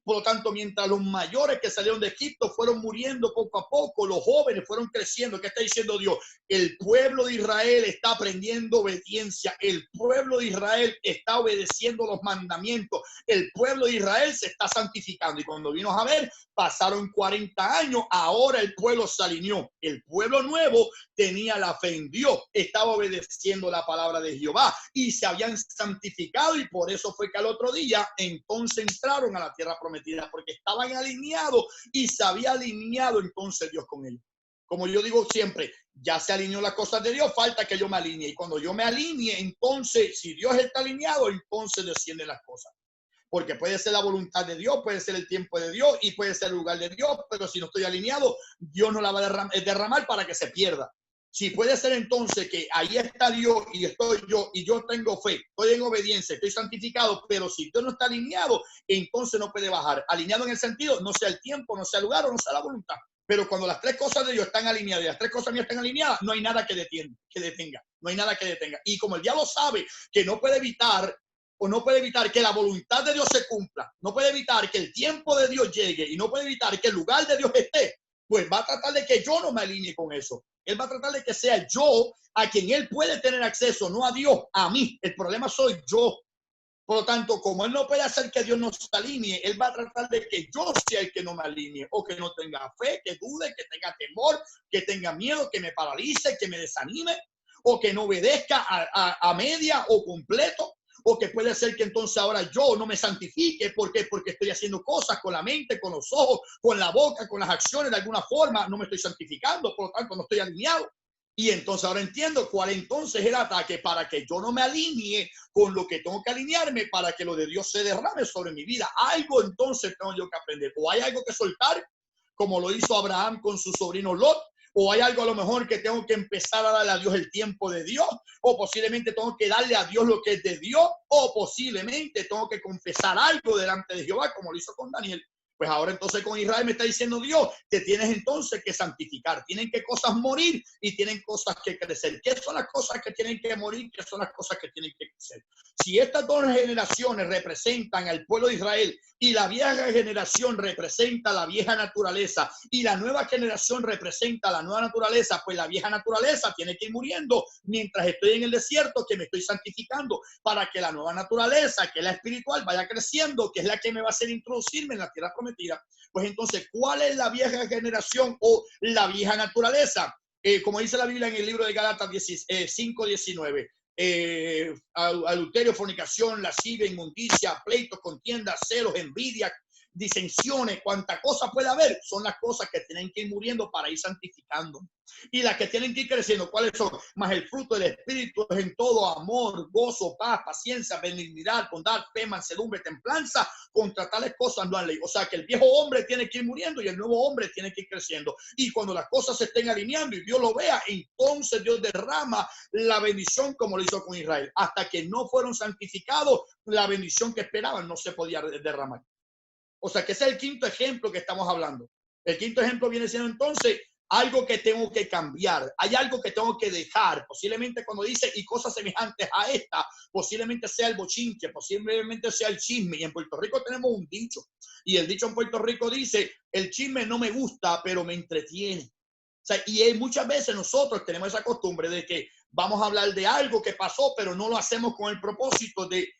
Por lo tanto, mientras los mayores que salieron de Egipto fueron muriendo poco a poco, los jóvenes fueron creciendo. ¿Qué está diciendo Dios? El pueblo de Israel está aprendiendo obediencia. El pueblo de Israel está obedeciendo los mandamientos. El pueblo de Israel se está santificando. Y cuando vino a ver, pasaron 40 años. Ahora el pueblo se alineó. El pueblo nuevo tenía la fe en Dios. Estaba obedeciendo la palabra de Jehová y se habían santificado. Y por eso fue que al otro día entonces entraron a la tierra prometida, porque estaban alineados y se había alineado entonces Dios con ellos. Como yo digo siempre, ya se alineó las cosas de Dios, falta que yo me alinee. Y cuando yo me alinee, entonces, si Dios está alineado, entonces descienden las cosas. Porque puede ser la voluntad de Dios, puede ser el tiempo de Dios y puede ser el lugar de Dios, pero si no estoy alineado, Dios no la va a derramar para que se pierda. Si puede ser entonces que ahí está Dios y estoy yo y yo tengo fe, estoy en obediencia, estoy santificado, pero si Dios no está alineado, entonces no puede bajar. Alineado en el sentido, no sea el tiempo, no sea el lugar o no sea la voluntad. Pero cuando las 3 cosas de Dios están alineadas y las 3 cosas mías están alineadas, no hay nada que detenga, no hay nada que detenga. Y como el diablo sabe que no puede evitar o no puede evitar que la voluntad de Dios se cumpla, no puede evitar que el tiempo de Dios llegue y no puede evitar que el lugar de Dios esté, pues va a tratar de que yo no me alinee con eso. Él va a tratar de que sea yo a quien él puede tener acceso, no a Dios, a mí. El problema soy yo. Por lo tanto, como él no puede hacer que Dios nos alinee, él va a tratar de que yo sea el que no me alinee, o que no tenga fe, que dude, que tenga temor, que tenga miedo, que me paralice, que me desanime, o que no obedezca a media o completo. O que puede ser que entonces ahora yo no me santifique. ¿Por qué? Porque estoy haciendo cosas con la mente, con los ojos, con la boca, con las acciones. De alguna forma no me estoy santificando, por lo tanto no estoy alineado. Y entonces ahora entiendo cuál entonces es el ataque para que yo no me alinee con lo que tengo que alinearme para que lo de Dios se derrame sobre mi vida. Algo entonces tengo yo que aprender. O hay algo que soltar, como lo hizo Abraham con su sobrino Lot. O hay algo a lo mejor que tengo que empezar a darle a Dios el tiempo de Dios, o posiblemente tengo que darle a Dios lo que es de Dios, o posiblemente tengo que confesar algo delante de Jehová, como lo hizo con Daniel. Pues ahora entonces con Israel me está diciendo Dios, te tienes entonces que santificar. Tienen que cosas morir y tienen cosas que crecer. ¿Qué son las cosas que tienen que morir? ¿Qué son las cosas que tienen que crecer? Si estas dos generaciones representan al pueblo de Israel y la vieja generación representa la vieja naturaleza y la nueva generación representa la nueva naturaleza, pues la vieja naturaleza tiene que ir muriendo mientras estoy en el desierto, que me estoy santificando para que la nueva naturaleza, que es la espiritual, vaya creciendo, que es la que me va a hacer introducirme en la tierra prometida. Pues entonces, ¿cuál es la vieja generación o la vieja naturaleza? Como dice la Biblia en el libro de Gálatas 5:19, adulterio, fornicación, lascivia, inmundicia, pleitos, contiendas, celos, envidia, disensiones, cuánta cosa puede haber, son las cosas que tienen que ir muriendo para ir santificando. Y las que tienen que ir creciendo, ¿cuáles son? Más el fruto del Espíritu es en todo amor, gozo, paz, paciencia, benignidad, bondad, fe, mansedumbre, templanza. Contra tales cosas no hay ley. O sea que el viejo hombre tiene que ir muriendo y el nuevo hombre tiene que ir creciendo. Y cuando las cosas se estén alineando y Dios lo vea, entonces Dios derrama la bendición como lo hizo con Israel. Hasta que no fueron santificados, la bendición que esperaban no se podía derramar. O sea que ese es el quinto ejemplo que estamos hablando. El quinto ejemplo viene siendo entonces algo que tengo que cambiar. Hay algo que tengo que dejar. Posiblemente cuando dice y cosas semejantes a esta, posiblemente sea el bochinche, posiblemente sea el chisme. Y en Puerto Rico tenemos un dicho. Y el dicho en Puerto Rico dice, el chisme no me gusta, pero me entretiene. O sea, y muchas veces nosotros tenemos esa costumbre de que vamos a hablar de algo que pasó, pero no lo hacemos con el propósito de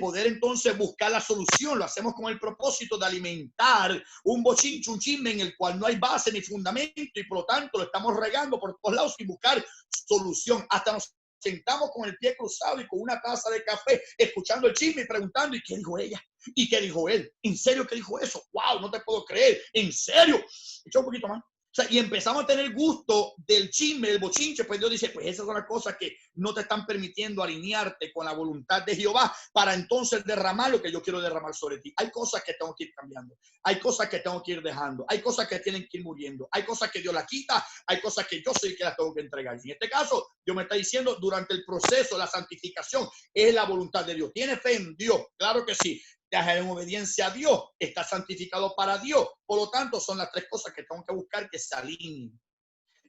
poder entonces buscar la solución. Lo hacemos con el propósito de alimentar un bochincho, un chisme en el cual no hay base ni fundamento y por lo tanto lo estamos regando por todos lados sin buscar solución. Hasta nos sentamos con el pie cruzado y con una taza de café escuchando el chisme y preguntando ¿y qué dijo ella? ¿Y qué dijo él? ¿En serio qué dijo eso? ¡Wow! No te puedo creer. ¿En serio? Echa un poquito más. O sea, y empezamos a tener gusto del chisme, del bochinche, pues Dios dice, pues esas son las cosas que no te están permitiendo alinearte con la voluntad de Jehová para entonces derramar lo que yo quiero derramar sobre ti. Hay cosas que tengo que ir cambiando, hay cosas que tengo que ir dejando, hay cosas que tienen que ir muriendo, hay cosas que Dios las quita, hay cosas que yo soy que las tengo que entregar. Y en este caso, Dios me está diciendo, durante el proceso de la santificación, es la voluntad de Dios. ¿Tiene fe en Dios? Claro que sí. Dejar en obediencia a Dios, está santificado para Dios. Por lo tanto, son las tres cosas que tengo que buscar que se alineen.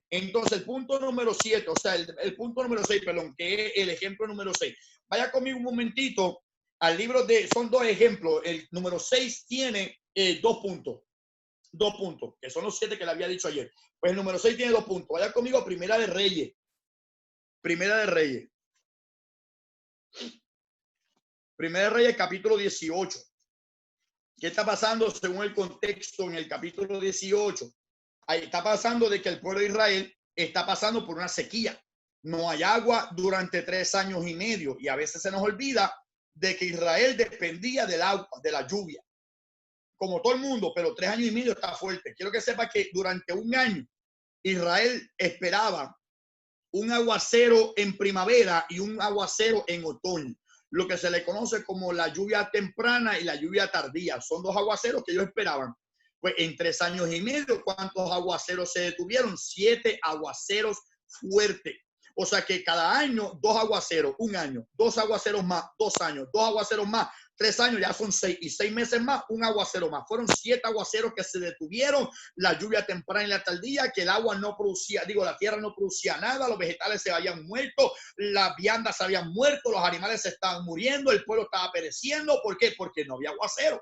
Entonces, el punto número 7, o sea, el punto número 6, perdón, que es el ejemplo número 6. Vaya conmigo un momentito al libro son dos ejemplos. El número 6 tiene 2 puntos. 2 puntos, que son los 7 que le había dicho ayer. Pues el número 6 tiene 2 puntos. Vaya conmigo a Primera de Reyes. Primera de Reyes. Primera de Reyes, capítulo 18. ¿Qué está pasando según el contexto en el capítulo 18? Ahí está pasando de que el pueblo de Israel está pasando por una sequía. No hay agua durante 3 años y medio. Y a veces se nos olvida de que Israel dependía del agua, de la lluvia. Como todo el mundo, pero 3 años y medio está fuerte. Quiero que sepa que durante 1 año Israel esperaba un aguacero en primavera y un aguacero en otoño, lo que se le conoce como la lluvia temprana y la lluvia tardía. Son 2 aguaceros que ellos esperaban. Pues en 3 años y medio, ¿cuántos aguaceros se detuvieron? 7 aguaceros fuertes. O sea que cada año 2 aguaceros, 1 año, 2 aguaceros más, 2 años, 2 aguaceros más, 3 años, ya son 6 y 6 meses más, 1 aguacero más. Fueron 7 aguaceros que se detuvieron, la lluvia temprana y la tardía, que el agua no producía, la tierra no producía nada, los vegetales se habían muerto, las viandas se habían muerto, los animales se estaban muriendo, el pueblo estaba pereciendo. ¿Por qué? Porque no había aguacero.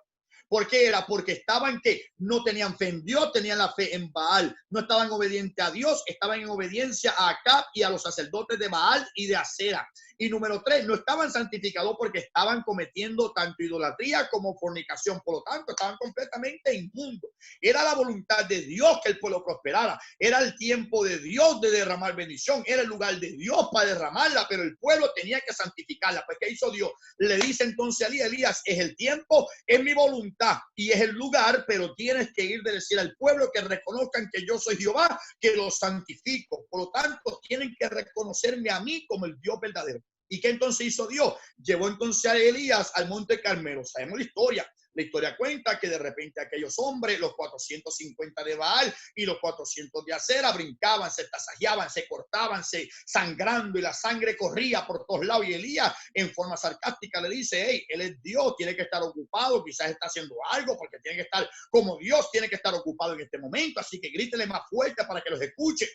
¿Por qué era? Porque estaban que no tenían fe en Dios, tenían la fe en Baal. No estaban obedientes a Dios, estaban en obediencia a Acab y a los sacerdotes de Baal y de Acera. Y número 3, no estaban santificados porque estaban cometiendo tanto idolatría como fornicación. Por lo tanto, estaban completamente inmundos. Era la voluntad de Dios que el pueblo prosperara. Era el tiempo de Dios de derramar bendición. Era el lugar de Dios para derramarla, pero el pueblo tenía que santificarla. Pues, ¿qué hizo Dios? Le dice entonces a Elías, es el tiempo, es mi voluntad y es el lugar, pero tienes que ir de decir al pueblo que reconozcan que yo soy Jehová, que los santifico. Por lo tanto, tienen que reconocerme a mí como el Dios verdadero. ¿Y qué entonces hizo Dios? Llevó entonces a Elías al monte Carmelo. Sabemos la historia. La historia cuenta que de repente aquellos hombres, los 450 de Baal y los 400 de Acera, brincaban, se tasajeaban, se cortaban, se sangrando y la sangre corría por todos lados. Y Elías en forma sarcástica le dice, hey, él es Dios, tiene que estar ocupado, quizás está haciendo algo porque tiene que estar como Dios, tiene que estar ocupado en este momento, así que grítele más fuerte para que los escuche.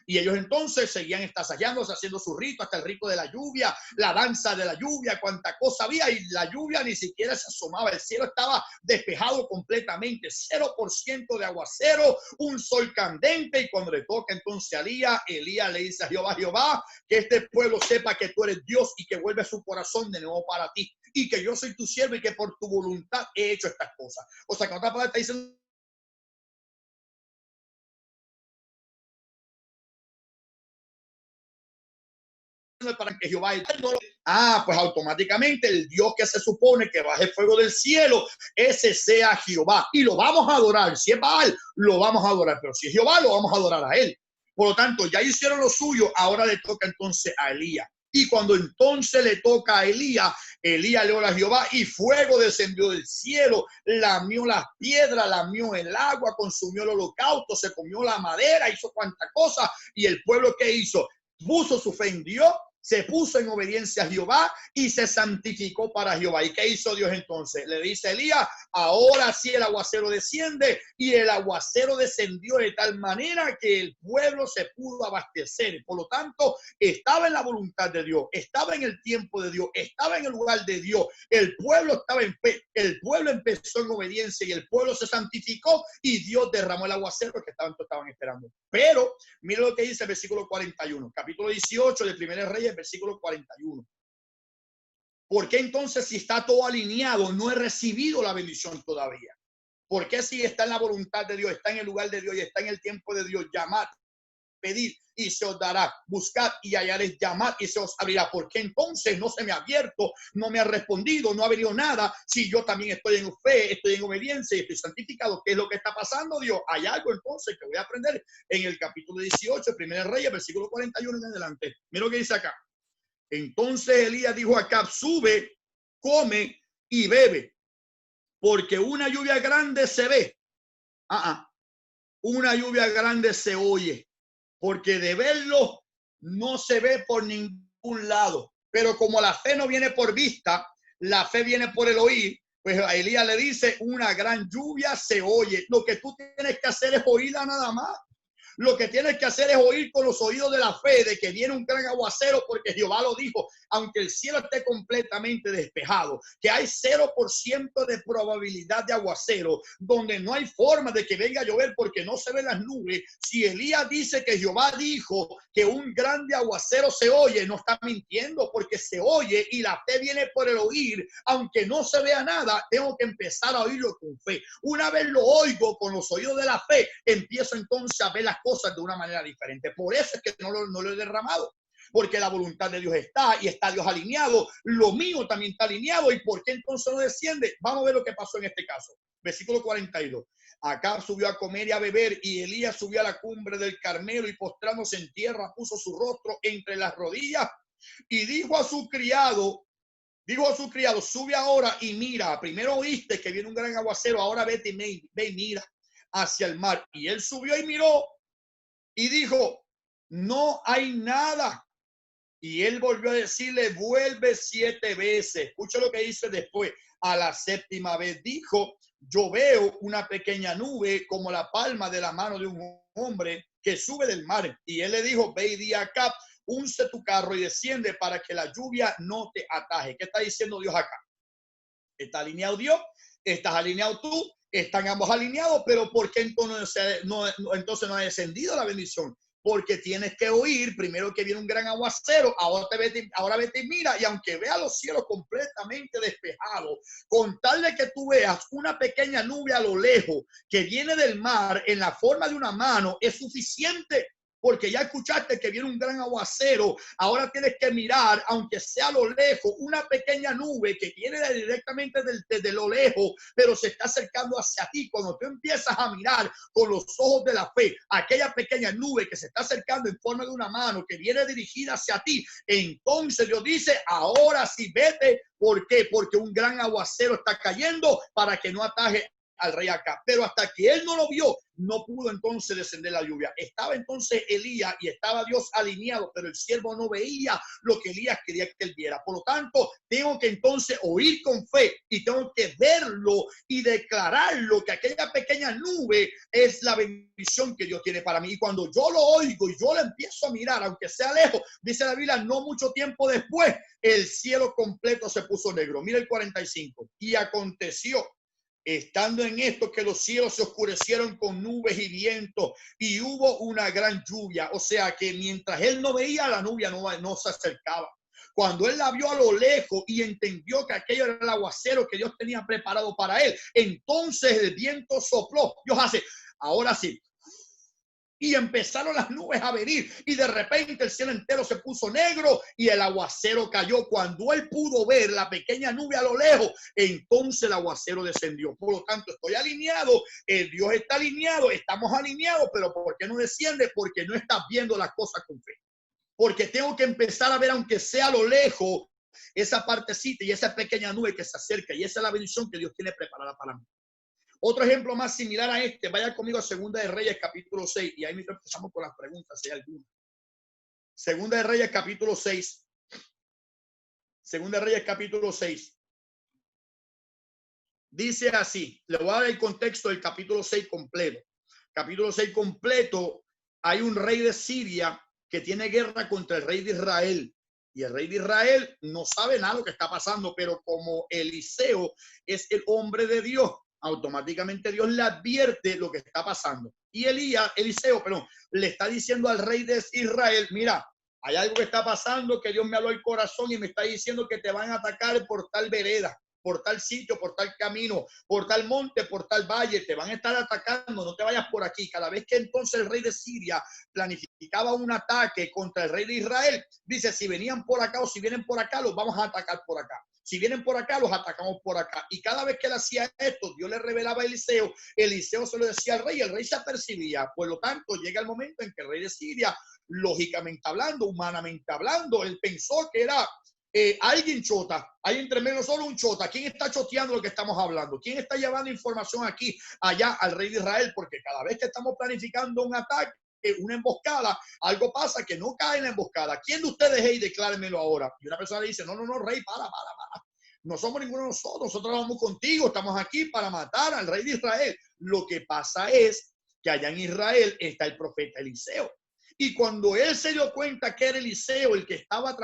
Y ellos entonces seguían estasallándose, haciendo su rito, hasta el rito de la lluvia, la danza de la lluvia, cuánta cosa había, y la lluvia ni siquiera se asomaba, el cielo estaba despejado completamente, 0% de aguacero, un sol candente. Y cuando le toca entonces a Elías le dice a Jehová, Jehová, que este pueblo sepa que tú eres Dios y que vuelve su corazón de nuevo para ti, y que yo soy tu siervo y que por tu voluntad he hecho estas cosas. O sea, que otra palabra está diciendo para que Jehová no lo... pues automáticamente el Dios que se supone que baje fuego del cielo, ese sea Jehová, y lo vamos a adorar. Si es Baal, lo vamos a adorar, pero si es Jehová, lo vamos a adorar a él. Por lo tanto, ya hicieron lo suyo, ahora le toca entonces a Elías. Y cuando entonces le toca a Elías, Elías le ora a Jehová y fuego descendió del cielo, lamió las piedras, lamió el agua, consumió el holocausto, se comió la madera, hizo cuanta cosa. Y el pueblo, ¿qué hizo? Puso su fe en Dios, se puso en obediencia a Jehová y se santificó para Jehová. ¿Y qué hizo Dios entonces? Le dice a Elías, ahora sí el aguacero desciende, y el aguacero descendió de tal manera que el pueblo se pudo abastecer. Por lo tanto, estaba en la voluntad de Dios, estaba en el tiempo de Dios, estaba en el lugar de Dios. El pueblo estaba en fe, el pueblo empezó en obediencia y el pueblo se santificó y Dios derramó el aguacero que tanto estaban esperando. Pero mira lo que dice el versículo 41, capítulo 18 de Primeros Reyes, versículo 41. ¿Por qué entonces, si está todo alineado, no he recibido la bendición todavía? ¿Por qué si está en la voluntad de Dios, está en el lugar de Dios y está en el tiempo de Dios? Llamad, pedid y se os dará, buscad y hallaréis, llamad y se os abrirá? ¿Por qué entonces no se me ha abierto, no me ha respondido, no ha venido nada? Si yo también estoy en fe, estoy en obediencia y estoy santificado, ¿qué es lo que está pasando, Dios? Hay algo entonces que voy a aprender en el capítulo 18, Primeros Reyes, versículo 41 en adelante. Mira lo que dice acá. Entonces Elías dijo a Acab, sube, come y bebe, porque una lluvia grande se ve. Una lluvia grande se oye, porque de verlo no se ve por ningún lado. Pero como la fe no viene por vista, la fe viene por el oír, pues a Elías le dice, una gran lluvia se oye. Lo que tú tienes que hacer es oírla nada más. Lo que tienes que hacer es oír con los oídos de la fe de que viene un gran aguacero, porque Jehová lo dijo, aunque el cielo esté completamente despejado, que hay 0% de probabilidad de aguacero, donde no hay forma de que venga a llover porque no se ven las nubes. Si Elías dice que Jehová dijo que un grande aguacero se oye, no está mintiendo, porque se oye y la fe viene por el oír. Aunque no se vea nada, tengo que empezar a oírlo con fe. Una vez lo oigo con los oídos de la fe, empiezo entonces a ver las cosas de una manera diferente. Por eso es que no lo he derramado, porque la voluntad de Dios está y está Dios alineado, lo mío también está alineado. ¿Y por qué entonces no desciende? Vamos a ver lo que pasó en este caso. Versículo 42. Acab subió a comer y a beber, y Elías subió a la cumbre del Carmelo y postrándose en tierra puso su rostro entre las rodillas y dijo a su criado, sube ahora y mira. Primero oíste que viene un gran aguacero, ahora vete y ve y mira hacia el mar. Y él subió y miró y dijo, no hay nada. Y él volvió a decirle, vuelve 7 veces. Escucha lo que dice después. A la 7ª vez dijo, yo veo una pequeña nube como la palma de la mano de un hombre que sube del mar. Y él le dijo, ve y di a Acab, unce tu carro y desciende para que la lluvia no te ataje. ¿Qué está diciendo Dios acá? ¿Está alineado Dios? ¿Estás alineado tú? Están ambos alineados, pero ¿por qué entonces no ha descendido la bendición? Porque tienes que oír primero que viene un gran aguacero, ahora vete y mira, y aunque veas los cielos completamente despejados, con tal de que tú veas una pequeña nube a lo lejos que viene del mar en la forma de una mano, es suficiente. porque ya escuchaste que viene un gran aguacero. Ahora tienes que mirar, aunque sea a lo lejos, una pequeña nube que viene directamente desde lo lejos, pero se está acercando hacia ti. Cuando tú empiezas a mirar con los ojos de la fe, aquella pequeña nube que se está acercando en forma de una mano, que viene dirigida hacia ti, entonces Dios dice, ahora sí vete. ¿Por qué? Porque un gran aguacero está cayendo para que no ataje al rey Acab. Pero hasta que él no lo vio, no pudo entonces descender la lluvia. Estaba entonces Elías y estaba Dios alineado, pero el siervo no veía lo que Elías quería que él viera. Por lo tanto, tengo que entonces oír con fe y tengo que verlo y declararlo, que aquella pequeña nube es la bendición que Dios tiene para mí. Y cuando yo lo oigo y yo lo empiezo a mirar, aunque sea lejos, dice la Biblia, no mucho tiempo después, el cielo completo se puso negro. Mira el 45. Y aconteció, estando en esto, que los cielos se oscurecieron con nubes y viento y hubo una gran lluvia. O sea que mientras él no veía, la lluvia no se acercaba. Cuando él la vio a lo lejos y entendió que aquello era el aguacero que Dios tenía preparado para él, entonces el viento sopló. Dios hace, ahora sí. Y empezaron las nubes a venir y de repente el cielo entero se puso negro y el aguacero cayó. Cuando él pudo ver la pequeña nube a lo lejos, entonces el aguacero descendió. Por lo tanto, estoy alineado, Dios está alineado, estamos alineados, pero ¿por qué no desciende? Porque no estás viendo las cosas con fe. Porque tengo que empezar a ver, aunque sea a lo lejos, esa partecita y esa pequeña nube que se acerca, y esa es la bendición que Dios tiene preparada para mí. Otro ejemplo más similar a este, vaya conmigo a Segunda de Reyes capítulo 6 y ahí mismo empezamos con las preguntas, si hay alguna. Segunda de Reyes capítulo 6. Segunda de Reyes capítulo 6. Dice así, le voy a dar el contexto del capítulo 6 completo. Capítulo 6 completo, hay un rey de Siria que tiene guerra contra el rey de Israel. Y el rey de Israel no sabe nada de lo que está pasando, pero como Eliseo es el hombre de Dios, automáticamente Dios le advierte lo que está pasando. Y Eliseo, le está diciendo al rey de Israel, mira, hay algo que está pasando, que Dios me habló el corazón y me está diciendo que te van a atacar por tal vereda, por tal sitio, por tal camino, por tal monte, por tal valle, te van a estar atacando, no te vayas por aquí. Cada vez que entonces el rey de Siria planificaba un ataque contra el rey de Israel, dice, si venían por acá o si vienen por acá, los vamos a atacar por acá. Si vienen por acá, los atacamos por acá. Y cada vez que él hacía esto, Dios le revelaba a Eliseo. Eliseo se lo decía al rey, el rey se apercibía. Por lo tanto, llega el momento en que el rey de Siria, lógicamente hablando, humanamente hablando, él pensó que era alguien chota. Hay entre menos solo un chota. ¿Quién está choteando lo que estamos hablando? ¿Quién está llevando información aquí, allá al rey de Israel? Porque cada vez que estamos planificando un ataque, una emboscada, algo pasa que no cae en la emboscada. ¿Quién de ustedes es? Y declárenmelo ahora. Y una persona le dice, no, rey, para. No somos ninguno de nosotros vamos contigo, estamos aquí para matar al rey de Israel. Lo que pasa es que allá en Israel está el profeta Eliseo. Y cuando él se dio cuenta que era Eliseo el que estaba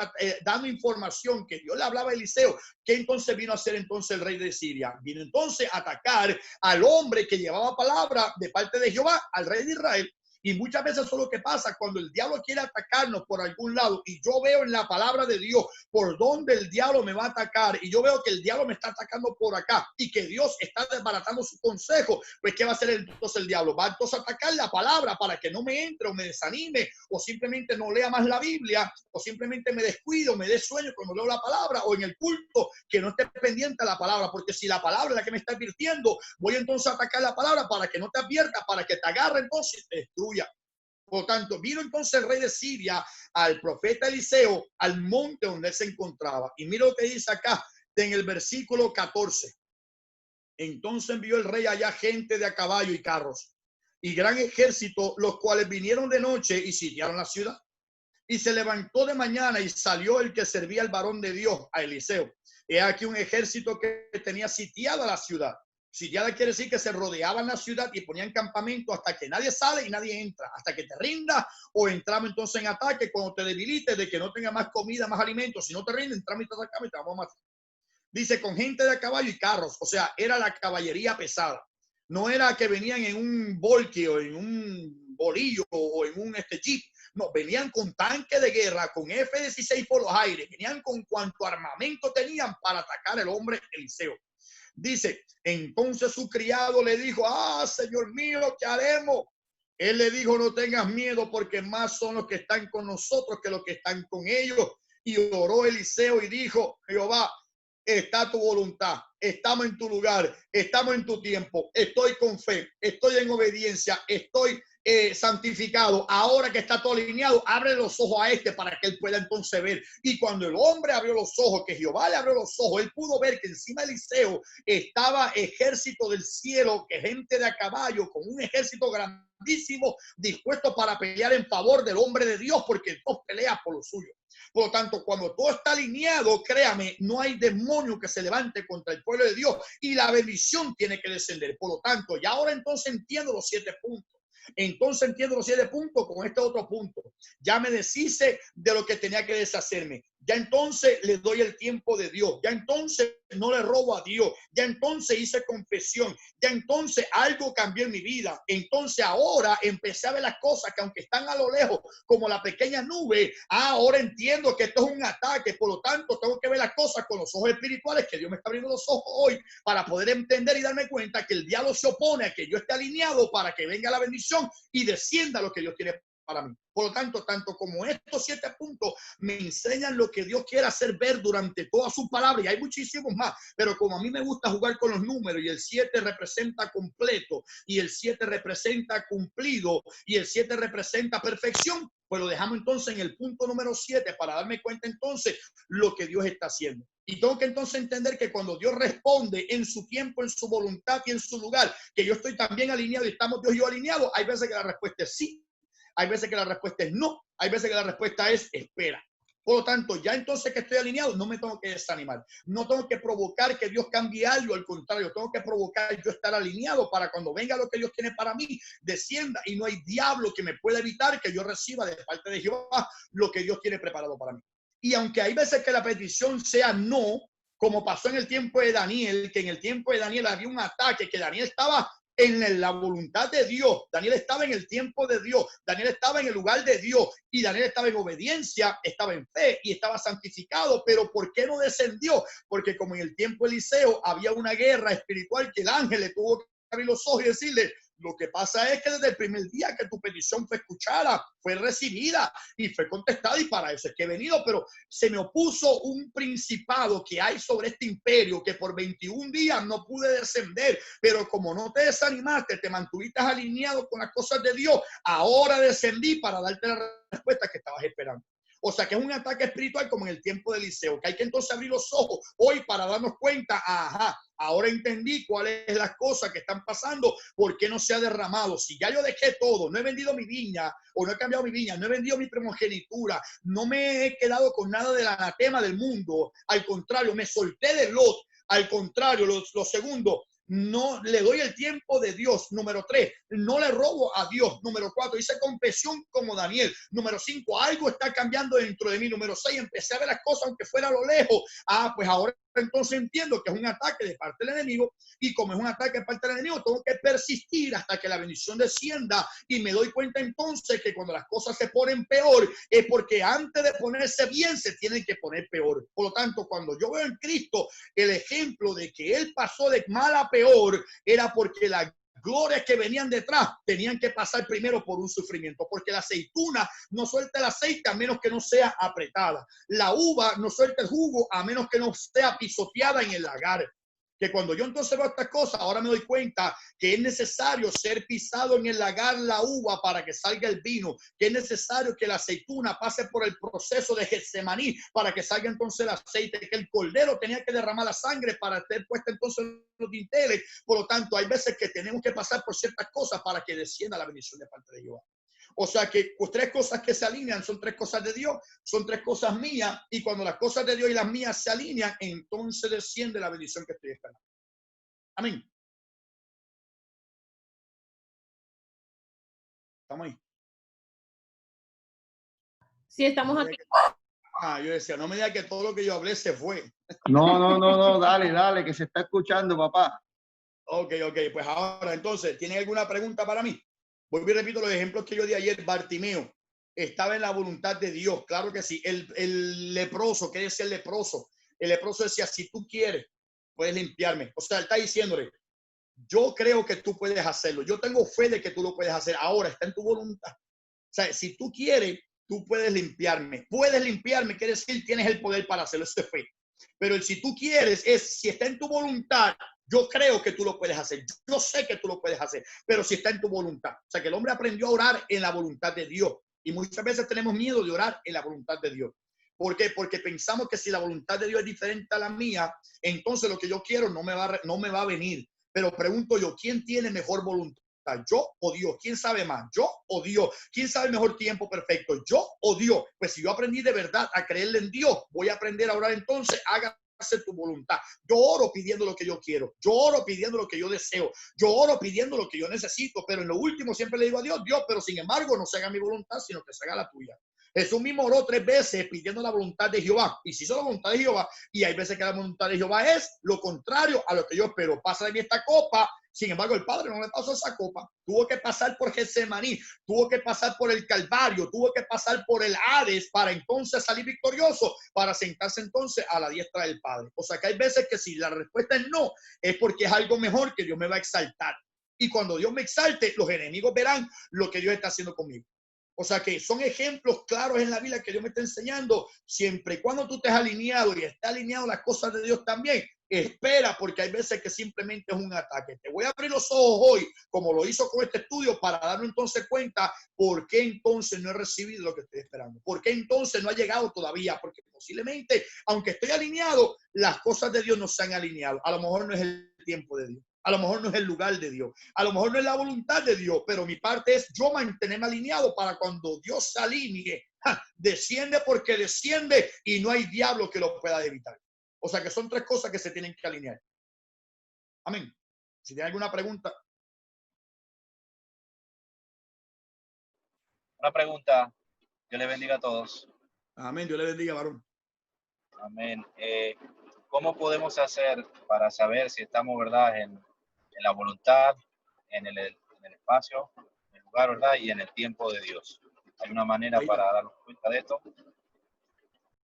dando información, que Dios le hablaba a Eliseo, ¿qué entonces vino a hacer entonces el rey de Siria? Vino entonces a atacar al hombre que llevaba palabra de parte de Jehová, al rey de Israel. Y muchas veces eso es lo que pasa cuando el diablo quiere atacarnos por algún lado y yo veo en la palabra de Dios por dónde el diablo me va a atacar y yo veo que el diablo me está atacando por acá y que Dios está desbaratando su consejo, pues ¿qué va a hacer entonces el diablo? Va entonces a atacar la palabra para que no me entre o me desanime o simplemente no lea más la Biblia o simplemente me descuido, me dé sueño cuando leo la palabra o en el culto que no esté pendiente a la palabra, porque si la palabra es la que me está advirtiendo, voy entonces a atacar la palabra para que no te advierta, para que te agarre entonces y te destruya. Por lo tanto, vino entonces el rey de Siria al profeta Eliseo al monte donde él se encontraba. Y mira lo que dice acá en el versículo 14. Entonces envió el rey allá gente de a caballo y carros y gran ejército, los cuales vinieron de noche y sitiaron la ciudad. Y se levantó de mañana y salió el que servía al varón de Dios, a Eliseo. He aquí un ejército que tenía sitiada la ciudad. Sitiada quiere decir que se rodeaban la ciudad y ponían campamento hasta que nadie sale y nadie entra, hasta que te rinda o entramos entonces en ataque cuando te debilites de que no tenga más comida, más alimentos. Si no te rinde, entramos y te atacamos y te vamos a matar. Dice con gente de a caballo y carros, o sea, era la caballería pesada. No era que venían en un volky o en un bolillo o en un jeep. No, venían con tanque de guerra, con F-16 por los aires, venían con cuanto armamento tenían para atacar al hombre Eliseo. Dice, entonces su criado le dijo, señor mío, ¿qué haremos? Él le dijo, no tengas miedo porque más son los que están con nosotros que los que están con ellos. Y oró Eliseo y dijo, Jehová, está tu voluntad, estamos en tu lugar, estamos en tu tiempo, estoy con fe, estoy en obediencia, estoy santificado. Ahora que está todo alineado, abre los ojos a este para que él pueda entonces ver. Y cuando el hombre abrió los ojos, que Jehová le abrió los ojos, él pudo ver que encima de Eliseo estaba ejército del cielo, que gente de a caballo, con un ejército grandísimo, dispuesto para pelear en favor del hombre de Dios, porque Dios pelea por lo suyo. Por lo tanto, cuando todo está alineado, créame, no hay demonio que se levante contra el pueblo de Dios y la bendición tiene que descender. Por lo tanto, ya ahora entonces entiendo los 7 puntos. Entonces entiendo los 7 puntos con este otro punto. Ya me deshice de lo que tenía que deshacerme. Ya entonces le doy el tiempo de Dios. Ya entonces no le robo a Dios. Ya entonces hice confesión. Ya entonces algo cambió en mi vida. Entonces ahora empecé a ver las cosas que aunque están a lo lejos, como la pequeña nube, ahora entiendo que esto es un ataque. Por lo tanto, tengo que ver las cosas con los ojos espirituales, que Dios me está abriendo los ojos hoy para poder entender y darme cuenta que el diablo se opone a que yo esté alineado para que venga la bendición y descienda lo que Dios tiene para mí. Por lo tanto, tanto como estos 7 puntos me enseñan lo que Dios quiere hacer ver durante toda su palabra, y hay muchísimos más, pero como a mí me gusta jugar con los números, y el 7 representa completo, y el 7 representa cumplido, y el 7 representa perfección, pues lo dejamos entonces en el punto número 7 para darme cuenta entonces lo que Dios está haciendo. Y tengo que entonces entender que cuando Dios responde en su tiempo, en su voluntad y en su lugar, que yo estoy también alineado y estamos Dios y yo alineados, hay veces que la respuesta es sí, hay veces que la respuesta es no, hay veces que la respuesta es espera. Por lo tanto, ya entonces que estoy alineado, no me tengo que desanimar. No tengo que provocar que Dios cambie algo, al contrario, tengo que provocar yo estar alineado para cuando venga lo que Dios tiene para mí, descienda y no hay diablo que me pueda evitar que yo reciba de parte de Jehová lo que Dios tiene preparado para mí. Y aunque hay veces que la petición sea no, como pasó en el tiempo de Daniel, que en el tiempo de Daniel había un ataque, que Daniel estaba en la voluntad de Dios, Daniel estaba en el tiempo de Dios, Daniel estaba en el lugar de Dios y Daniel estaba en obediencia, estaba en fe y estaba santificado. Pero ¿por qué no descendió? Porque como en el tiempo de Eliseo había una guerra espiritual que el ángel le tuvo que abrir los ojos y decirle, lo que pasa es que desde el primer día que tu petición fue escuchada, fue recibida y fue contestada, y para eso es que he venido, pero se me opuso un principado que hay sobre este imperio, que por 21 días no pude descender, pero como no te desanimaste, te mantuviste alineado con las cosas de Dios, ahora descendí para darte la respuesta que estabas esperando. O sea que es un ataque espiritual como en el tiempo de Eliseo, que hay que entonces abrir los ojos hoy para darnos cuenta, ajá, ahora entendí cuáles son las cosas que están pasando, por qué no se ha derramado. Si ya yo dejé todo, no he vendido mi viña o no he cambiado mi viña, no he vendido mi primogenitura, no me he quedado con nada del anatema del mundo, al contrario, me solté de Lot, al contrario, lo segundo, no le doy el tiempo de Dios. Número 3, no le robo a Dios. Número 4, hice confesión como Daniel. Número 5, algo está cambiando dentro de mí. Número 6, empecé a ver las cosas aunque fuera a lo lejos. Pues ahora entonces entiendo que es un ataque de parte del enemigo, y como es un ataque de parte del enemigo, tengo que persistir hasta que la bendición descienda, y me doy cuenta entonces que cuando las cosas se ponen peor es porque antes de ponerse bien se tienen que poner peor. Por lo tanto, cuando yo veo en Cristo el ejemplo de que él pasó de mal a peor, era porque la glorias que venían detrás tenían que pasar primero por un sufrimiento, porque la aceituna no suelta el aceite a menos que no sea apretada, la uva no suelta el jugo a menos que no sea pisoteada en el lagar. Que cuando yo entonces veo estas cosas, ahora me doy cuenta que es necesario ser pisado en el lagar la uva para que salga el vino, que es necesario que la aceituna pase por el proceso de Getsemaní para que salga entonces el aceite, que el cordero tenía que derramar la sangre para ser puesta entonces los dinteles. Por lo tanto, hay veces que tenemos que pasar por ciertas cosas para que descienda la bendición de parte de Jehová. O sea que pues, 3 cosas que se alinean son 3 cosas de Dios, son 3 cosas mías, y cuando las cosas de Dios y las mías se alinean, entonces desciende la bendición que estoy esperando. Amén. ¿Estamos ahí? Sí, estamos aquí. Yo decía, no me diga que todo lo que yo hablé se fue. No, dale, que se está escuchando, papá. Ok, pues ahora entonces, ¿tienen alguna pregunta para mí? Vuelvo y repito los ejemplos que yo di ayer. Bartimeo estaba en la voluntad de Dios, claro que sí. El leproso, ¿qué decía el leproso? El leproso decía, si tú quieres, puedes limpiarme. O sea, él está diciéndole, yo creo que tú puedes hacerlo. Yo tengo fe de que tú lo puedes hacer. Ahora está en tu voluntad. O sea, si tú quieres, tú puedes limpiarme. Puedes limpiarme, quiere decir, tienes el poder para hacerlo. Eso es fe. Pero el si tú quieres es, si está en tu voluntad, yo creo que tú lo puedes hacer. Yo sé que tú lo puedes hacer, pero si está en tu voluntad. O sea, que el hombre aprendió a orar en la voluntad de Dios. Y muchas veces tenemos miedo de orar en la voluntad de Dios. ¿Por qué? Porque pensamos que si la voluntad de Dios es diferente a la mía, entonces lo que yo quiero no me va a venir. Pero pregunto yo, ¿quién tiene mejor voluntad? ¿Yo o Dios? ¿Quién sabe más? ¿Yo o Dios? ¿Quién sabe el mejor tiempo perfecto? ¿Yo o Dios? Pues si yo aprendí de verdad a creerle en Dios, voy a aprender a orar entonces, hágase tu voluntad. Yo oro pidiendo lo que yo quiero. Yo oro pidiendo lo que yo deseo. Yo oro pidiendo lo que yo necesito. Pero en lo último siempre le digo a Dios, Dios, pero sin embargo no se haga mi voluntad, sino que se haga la tuya. Jesús mismo oró 3 veces pidiendo la voluntad de Jehová. Y si hizo la voluntad de Jehová, y hay veces que la voluntad de Jehová es lo contrario a lo que yo espero. Pasa de mí esta copa. Sin embargo, el Padre no le pasó esa copa. Tuvo que pasar por Getsemaní, tuvo que pasar por el Calvario, tuvo que pasar por el Hades para entonces salir victorioso, para sentarse entonces a la diestra del Padre. O sea que hay veces que si la respuesta es no, es porque es algo mejor que Dios me va a exaltar. Y cuando Dios me exalte, los enemigos verán lo que Dios está haciendo conmigo. O sea que son ejemplos claros en la Biblia que Dios me está enseñando. Siempre y cuando tú estés alineado y estés alineado a las cosas de Dios también, espera, porque hay veces que simplemente es un ataque. Te voy a abrir los ojos hoy, como lo hizo con este estudio, para darme entonces cuenta por qué entonces no he recibido lo que estoy esperando. Por qué entonces no ha llegado todavía. Porque posiblemente, aunque estoy alineado, las cosas de Dios no se han alineado. A lo mejor no es el tiempo de Dios. A lo mejor no es el lugar de Dios. A lo mejor no es la voluntad de Dios, pero mi parte es yo mantenerme alineado para cuando Dios se alinee, desciende porque desciende y no hay diablo que lo pueda evitar. O sea que son 3 cosas que se tienen que alinear. Amén. Si tiene alguna pregunta. Una pregunta. Dios le bendiga a todos. Amén. Dios le bendiga, varón. Amén. ¿Cómo podemos hacer para saber si estamos, verdad, en la voluntad, en el espacio, en el lugar, verdad, y en el tiempo de Dios? ¿Hay una manera para darnos cuenta de esto?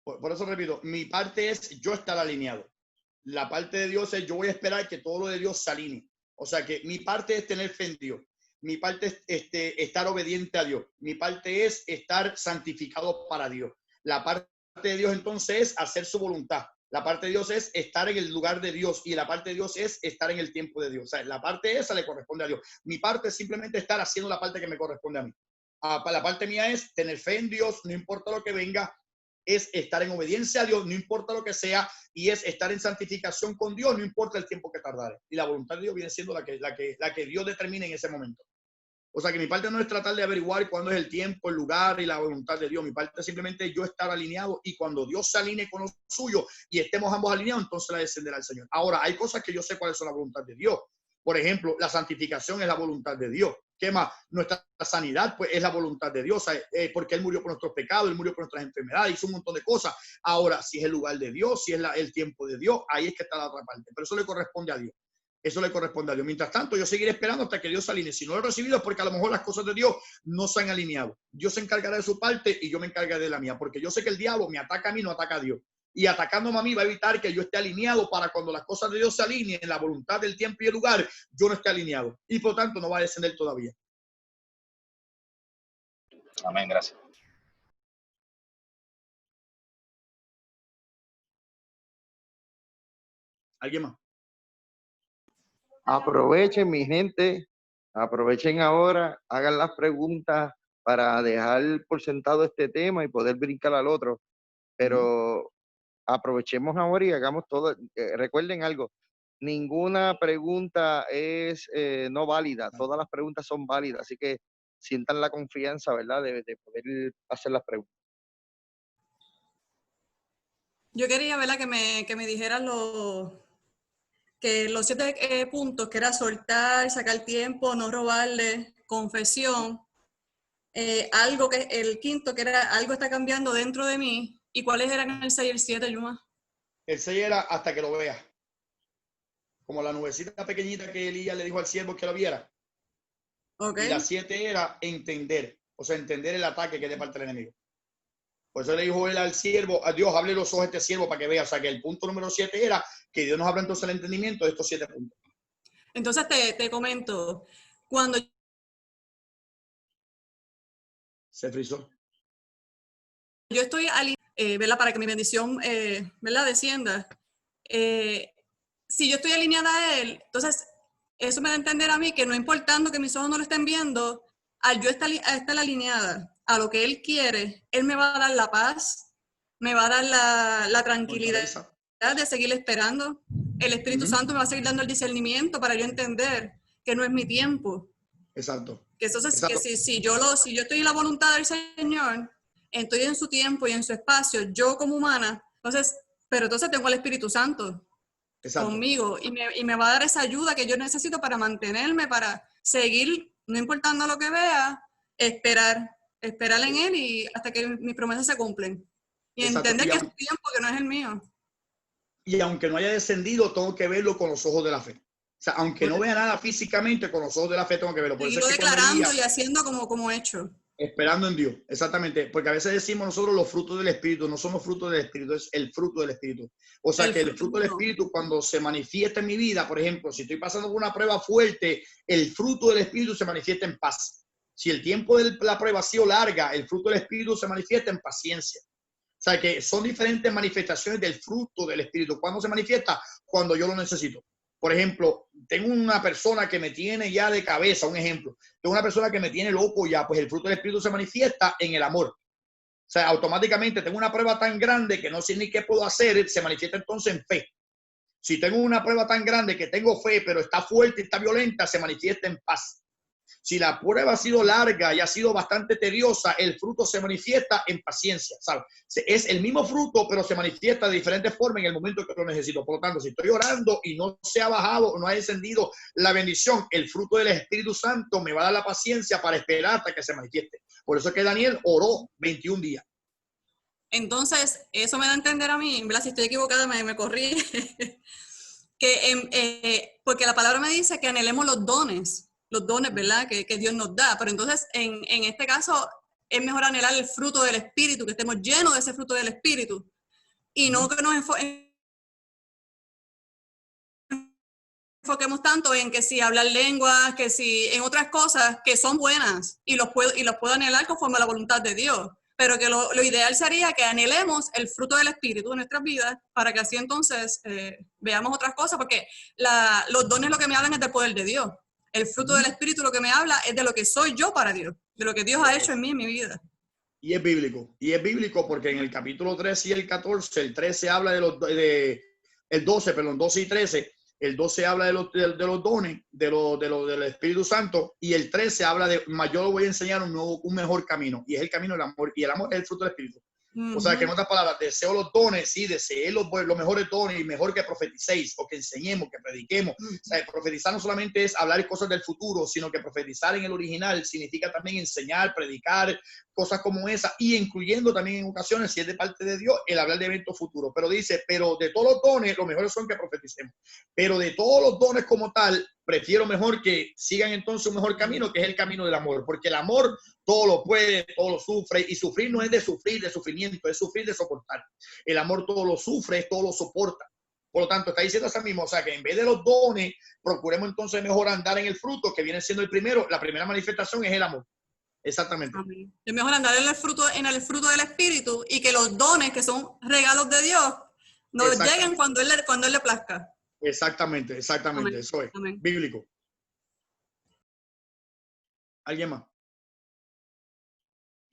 Por eso repito, mi parte es yo estar alineado. La parte de Dios es yo voy a esperar que todo lo de Dios se alinee. O sea que mi parte es tener fe en Dios. Mi parte es estar obediente a Dios. Mi parte es estar santificado para Dios. La parte de Dios entonces es hacer su voluntad. La parte de Dios es estar en el lugar de Dios y la parte de Dios es estar en el tiempo de Dios. O sea, la parte esa le corresponde a Dios. Mi parte es simplemente estar haciendo la parte que me corresponde a mí. La parte mía es tener fe en Dios, no importa lo que venga, es estar en obediencia a Dios, no importa lo que sea, y es estar en santificación con Dios, no importa el tiempo que tardare. Y la voluntad de Dios viene siendo la que Dios determina en ese momento. O sea que mi parte no es tratar de averiguar cuándo es el tiempo, el lugar y la voluntad de Dios. Mi parte es simplemente yo estar alineado y cuando Dios se alinee con lo suyo y estemos ambos alineados, entonces la descenderá el Señor. Ahora, hay cosas que yo sé cuáles son la voluntad de Dios. Por ejemplo, la santificación es la voluntad de Dios. ¿Qué más? Nuestra sanidad, pues, es la voluntad de Dios, porque Él murió por nuestros pecados, Él murió por nuestras enfermedades, hizo un montón de cosas. Ahora, si es el lugar de Dios, si es el tiempo de Dios, ahí es que está la otra parte. Pero eso le corresponde a Dios. Eso le corresponde a Dios. Mientras tanto, yo seguiré esperando hasta que Dios se alinee. Si no lo he recibido es porque a lo mejor las cosas de Dios no se han alineado. Dios se encargará de su parte y yo me encargaré de la mía, porque yo sé que el diablo me ataca a mí, no ataca a Dios. Y atacándome a mí va a evitar que yo esté alineado para cuando las cosas de Dios se alineen en la voluntad del tiempo y el lugar, yo no esté alineado. Y por tanto no va a descender todavía. Amén, gracias. ¿Alguien más? Aprovechen, mi gente, aprovechen ahora, hagan las preguntas para dejar por sentado este tema y poder brincar al otro. Pero aprovechemos ahora y hagamos todo. Recuerden algo, ninguna pregunta es no válida, todas las preguntas son válidas, así que sientan la confianza, ¿verdad?, de poder hacer las preguntas. Yo quería, ¿verdad?, que me dijeran los 7 puntos, que era soltar, sacar tiempo, no robarle, confesión, algo que el quinto, que era algo está cambiando dentro de mí, y cuáles eran el 6 y el 7, Yuma. El 6 era hasta que lo veas. Como la nubecita pequeñita que Elías le dijo al siervo que lo viera. Okay. Y la 7 era entender, o sea, entender el ataque que es de parte del enemigo. Por eso le dijo él al siervo, a Dios, hable los ojos a este siervo para que vea. O sea, que el punto número 7 era que Dios nos abra entonces el entendimiento de estos 7 puntos. Entonces te comento, cuando Se frizó. yo estoy ¿verdad? Para que mi bendición, ¿verdad? Descienda. Si yo estoy alineada a Él, entonces eso me da a entender a mí que no importando que mis ojos no lo estén viendo, al yo estar alineada a lo que Él quiere, Él me va a dar la paz, me va a dar la tranquilidad de seguir esperando. El Espíritu Santo me va a seguir dando el discernimiento para yo entender que no es mi tiempo. Exacto. Que entonces, Exacto. que si yo estoy en la voluntad del Señor, estoy en su tiempo y en su espacio, yo como humana, pero entonces tengo al Espíritu Santo conmigo y me va a dar esa ayuda que yo necesito para mantenerme, para seguir, no importando lo que vea, esperar en Él y hasta que mis promesas se cumplen. Y entender que es su tiempo, que no es el mío. Y aunque no haya descendido, tengo que verlo con los ojos de la fe. O sea, aunque no vea nada físicamente, con los ojos de la fe tengo que verlo. Por eso es que declarando y haciendo como hecho. Esperando en Dios, exactamente. Porque a veces decimos nosotros los frutos del Espíritu, no son los frutos del Espíritu, es el fruto del Espíritu. O sea, que el fruto del Espíritu cuando se manifiesta en mi vida, por ejemplo, si estoy pasando por una prueba fuerte, el fruto del Espíritu se manifiesta en paz. Si el tiempo de la prueba ha sido larga, el fruto del Espíritu se manifiesta en paciencia. O sea, que son diferentes manifestaciones del fruto del Espíritu. ¿Cuándo se manifiesta? Cuando yo lo necesito. Por ejemplo, tengo una persona que me tiene ya de cabeza, un ejemplo. Tengo una persona que me tiene loco ya, pues el fruto del Espíritu se manifiesta en el amor. O sea, automáticamente tengo una prueba tan grande que no sé ni qué puedo hacer, se manifiesta entonces en fe. Si tengo una prueba tan grande que tengo fe, pero está fuerte y está violenta, se manifiesta en paz. Si la prueba ha sido larga y ha sido bastante tediosa, el fruto se manifiesta en paciencia, ¿sabes? Es el mismo fruto, pero se manifiesta de diferentes formas en el momento que lo necesito. Por lo tanto, si estoy orando y no se ha bajado, no ha descendido la bendición, el fruto del Espíritu Santo me va a dar la paciencia para esperar hasta que se manifieste. Por eso es que Daniel oró 21 días. Entonces, eso me da a entender a mí, ¿verdad? Si estoy equivocada, me corrí. Porque la palabra me dice que anhelemos los dones, ¿verdad? Que Dios nos da. Pero entonces, en este caso, es mejor anhelar el fruto del Espíritu, que estemos llenos de ese fruto del Espíritu. Y no que nos enfoquemos tanto en que si hablar lenguas, que si en otras cosas que son buenas y los puedo anhelar conforme a la voluntad de Dios. Pero que lo ideal sería que anhelemos el fruto del Espíritu en nuestras vidas para que así entonces veamos otras cosas, porque los dones lo que me hablan es del poder de Dios. El fruto del Espíritu lo que me habla es de lo que soy yo para Dios, de lo que Dios ha hecho en mí, en mi vida. Y es bíblico porque en el capítulo 13 y el 14, el 13 habla el 12 y 13, el 12 habla de los dones, del Espíritu Santo, y el 13 habla de, yo voy a enseñar un mejor camino, y es el camino del amor, y el amor es el fruto del Espíritu. O sea, que en otras palabras, deseo los dones, sí, deseé los mejores dones, y mejor que profeticéis, o que enseñemos, que prediquemos. O sea, profetizar no solamente es hablar cosas del futuro, sino que profetizar en el original significa también enseñar, predicar, cosas como esa, y incluyendo también en ocasiones, si es de parte de Dios, el hablar de eventos futuros. Pero dice, pero de todos los dones, los mejores son que profeticemos. Pero de todos los dones como tal, prefiero mejor que sigan entonces un mejor camino, que es el camino del amor, porque el amor todo lo puede, todo lo sufre, y sufrir no es de sufrir, de sufrimiento, es sufrir de soportar. El amor todo lo sufre, todo lo soporta. Por lo tanto, está diciendo eso mismo, o sea, que en vez de los dones, procuremos entonces mejor andar en el fruto, que viene siendo el primero, la primera manifestación es el amor. Exactamente. Es mejor andar en el fruto del Espíritu, y que los dones, que son regalos de Dios, nos lleguen cuando Él le plazca. Exactamente. Amén. Eso es Amén. bíblico. ¿Alguien más? O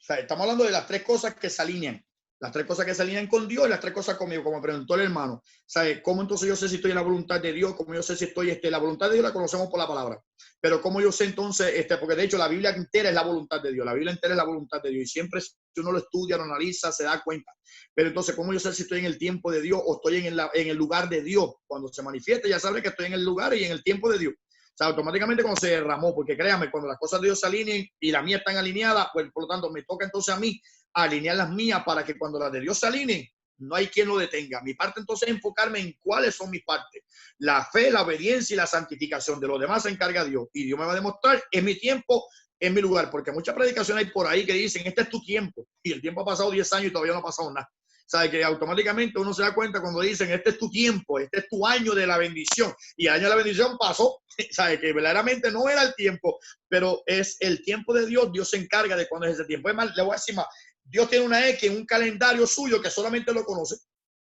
sea, estamos hablando de las tres cosas que se alinean. Las tres cosas que se alinean con Dios y las tres cosas conmigo, como preguntó el hermano. ¿Sabe cómo entonces yo sé si estoy en la voluntad de Dios? ¿Cómo yo sé si estoy la voluntad de Dios la conocemos por la palabra? Pero cómo yo sé entonces, porque de hecho la Biblia entera es la voluntad de Dios. La Biblia entera es la voluntad de Dios. Y siempre si uno lo estudia, lo analiza, se da cuenta. Pero entonces, ¿cómo yo sé si estoy en el tiempo de Dios o estoy en el lugar de Dios? Cuando se manifieste, ya sabré que estoy en el lugar y en el tiempo de Dios. O sea, automáticamente cuando se derramó, porque créanme, cuando las cosas de Dios se alineen y las mías están alineadas, pues por lo tanto me toca entonces a mí alinear las mías para que cuando las de Dios se alineen, no hay quien lo detenga. Mi parte entonces es enfocarme en cuáles son mis partes. La fe, la obediencia y la santificación. De los demás se encarga Dios. Y Dios me va a demostrar en mi tiempo, en mi lugar. Porque muchas predicaciones hay por ahí que dicen, este es tu tiempo. Y el tiempo ha pasado 10 años y todavía no ha pasado nada. O ¿Sabe? Que automáticamente uno se da cuenta cuando dicen, este es tu tiempo, este es tu año de la bendición. Y el año de la bendición pasó, ¿sabe? Que verdaderamente no era el tiempo, pero es el tiempo de Dios. Dios se encarga de cuándo es ese tiempo. Es más, le voy a decir más. Dios tiene una X en un calendario suyo que solamente lo conoce.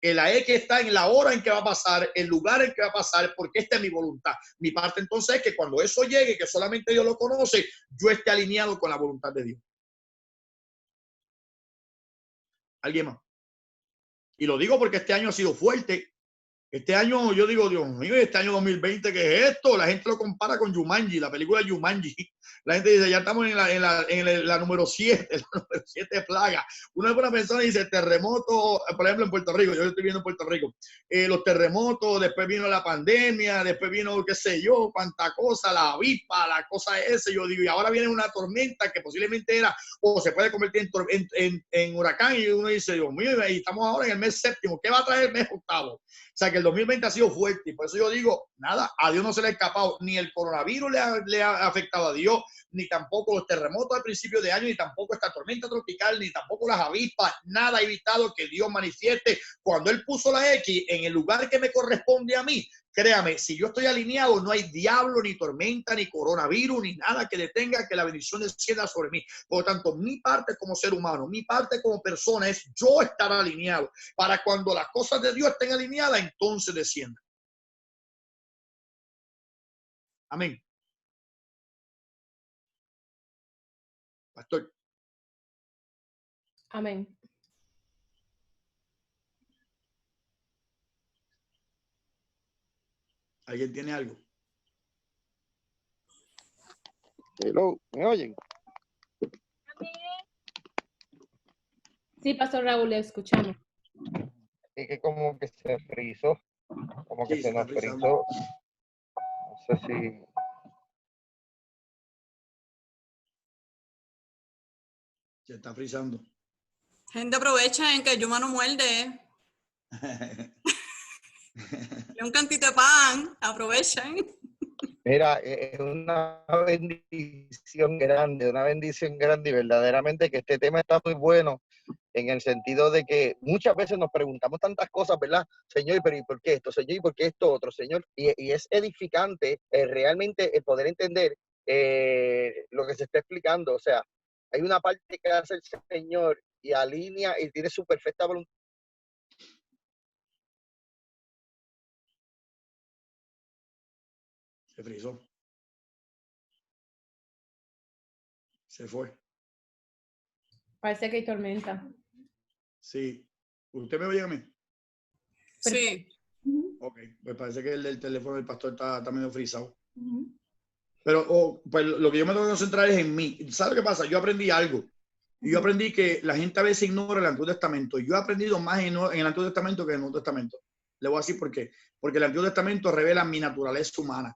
La X está en la hora en que va a pasar, el lugar en que va a pasar, porque esta es mi voluntad. Mi parte entonces es que cuando eso llegue, que solamente Dios lo conoce, yo esté alineado con la voluntad de Dios. ¿Alguien más? Y lo digo porque este año ha sido fuerte. Este año, yo digo, Dios mío, este año 2020, ¿qué es esto? La gente lo compara con Jumanji, la película Jumanji. La gente dice, ya estamos en la número 7, la número 7 plaga. Una persona dice, terremoto, por ejemplo, en Puerto Rico, yo estoy viendo en Puerto Rico, los terremotos, después vino la pandemia, después vino, qué sé yo, cuánta cosa, la avispa, la cosa esa. Yo digo, y ahora viene una tormenta que posiblemente era, o se puede convertir en huracán, y uno dice, Dios mío, y estamos ahora en el mes séptimo, ¿qué va a traer el mes octavo? O sea, que el 2020 ha sido fuerte y por eso yo digo, nada, a Dios no se le ha escapado, ni el coronavirus le ha afectado a Dios, ni tampoco los terremotos al principio de año, ni tampoco esta tormenta tropical, ni tampoco las avispas, nada ha evitado que Dios manifieste cuando Él puso la X en el lugar que me corresponde a mí. Créame, si yo estoy alineado, no hay diablo, ni tormenta, ni coronavirus, ni nada que detenga que la bendición descienda sobre mí. Por lo tanto, mi parte como ser humano, mi parte como persona es yo estar alineado. Para cuando las cosas de Dios estén alineadas, entonces descienda. Amén. Pastor. Amén. ¿Alguien tiene algo? Hello, ¿me oyen? Sí, Pastor Raúl, le escuchamos. Es que como que se frizó, como que Sí, se nos frizó. No sé si... Se está frizando. Gente, aprovechen que Yuma no muerde. Y un cantito de pan, aprovechen. Mira, es una bendición grande y verdaderamente que este tema está muy bueno en el sentido de que muchas veces nos preguntamos tantas cosas, ¿verdad? Señor, pero ¿y por qué esto? Señor, ¿y por qué esto otro? Señor, y es edificante realmente el poder entender lo que se está explicando. O sea, hay una parte que hace el Señor y alinea y tiene su perfecta voluntad. Se frizó. Se fue. Parece que hay tormenta. Sí. ¿Usted me oye a mí? Sí. Ok, pues parece que el teléfono del pastor está medio frizado. Pero pues lo que yo me tengo que concentrar es en mí. ¿Sabes lo que pasa? Yo aprendí algo. Y yo aprendí que la gente a veces ignora el Antiguo Testamento. Yo he aprendido más en el Antiguo Testamento que en el Nuevo Testamento. Le voy a decir por qué. Porque el Antiguo Testamento revela mi naturaleza humana.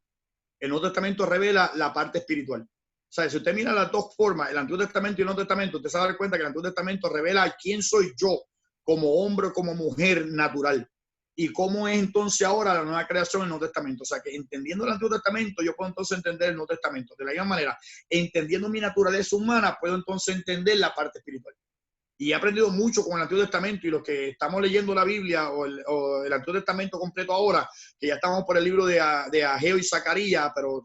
El Nuevo Testamento revela la parte espiritual. O sea, si usted mira las dos formas, el Antiguo Testamento y el Nuevo Testamento, usted se va a dar cuenta que el Antiguo Testamento revela quién soy yo como hombre o como mujer natural. Y cómo es entonces ahora la nueva creación en el Nuevo Testamento. O sea, que entendiendo el Antiguo Testamento, yo puedo entonces entender el Nuevo Testamento. De la misma manera, entendiendo mi naturaleza humana, puedo entonces entender la parte espiritual. Y he aprendido mucho con el Antiguo Testamento, y los que estamos leyendo la Biblia o el Antiguo Testamento completo ahora, que ya estamos por el libro de Ageo y Zacarías, pero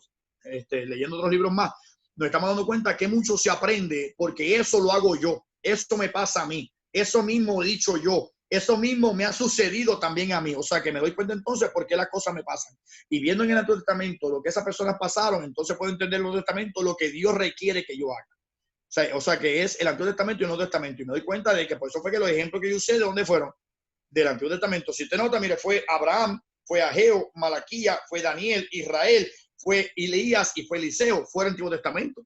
leyendo otros libros más, nos estamos dando cuenta que mucho se aprende porque eso lo hago yo, eso me pasa a mí, eso mismo he dicho yo, eso mismo me ha sucedido también a mí. O sea, que me doy cuenta entonces por qué las cosas me pasan. Y viendo en el Antiguo Testamento lo que esas personas pasaron, entonces puedo entender en el Nuevo Testamento lo que Dios requiere que yo haga. O sea, que es el Antiguo Testamento y el Nuevo Testamento. Y me doy cuenta de que por eso fue que los ejemplos que yo usé, ¿de dónde fueron? Del Antiguo Testamento. Si usted nota, mire, fue Abraham, fue Ageo, Malaquía, fue Daniel, Israel, fue Elías y fue Eliseo. Fue el Antiguo Testamento.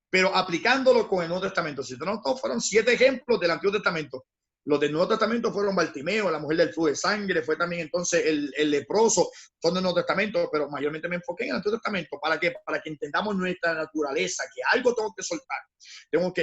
Pero aplicándolo con el Nuevo Testamento. Si usted nota, fueron 7 ejemplos del Antiguo Testamento. Los del Nuevo Testamento fueron Bartimeo, la mujer del flujo de sangre, fue también entonces el leproso, son del Nuevo Testamento, pero mayormente me enfoqué en el Antiguo Testamento. ¿Para qué? Para que entendamos nuestra naturaleza, que algo tengo que soltar,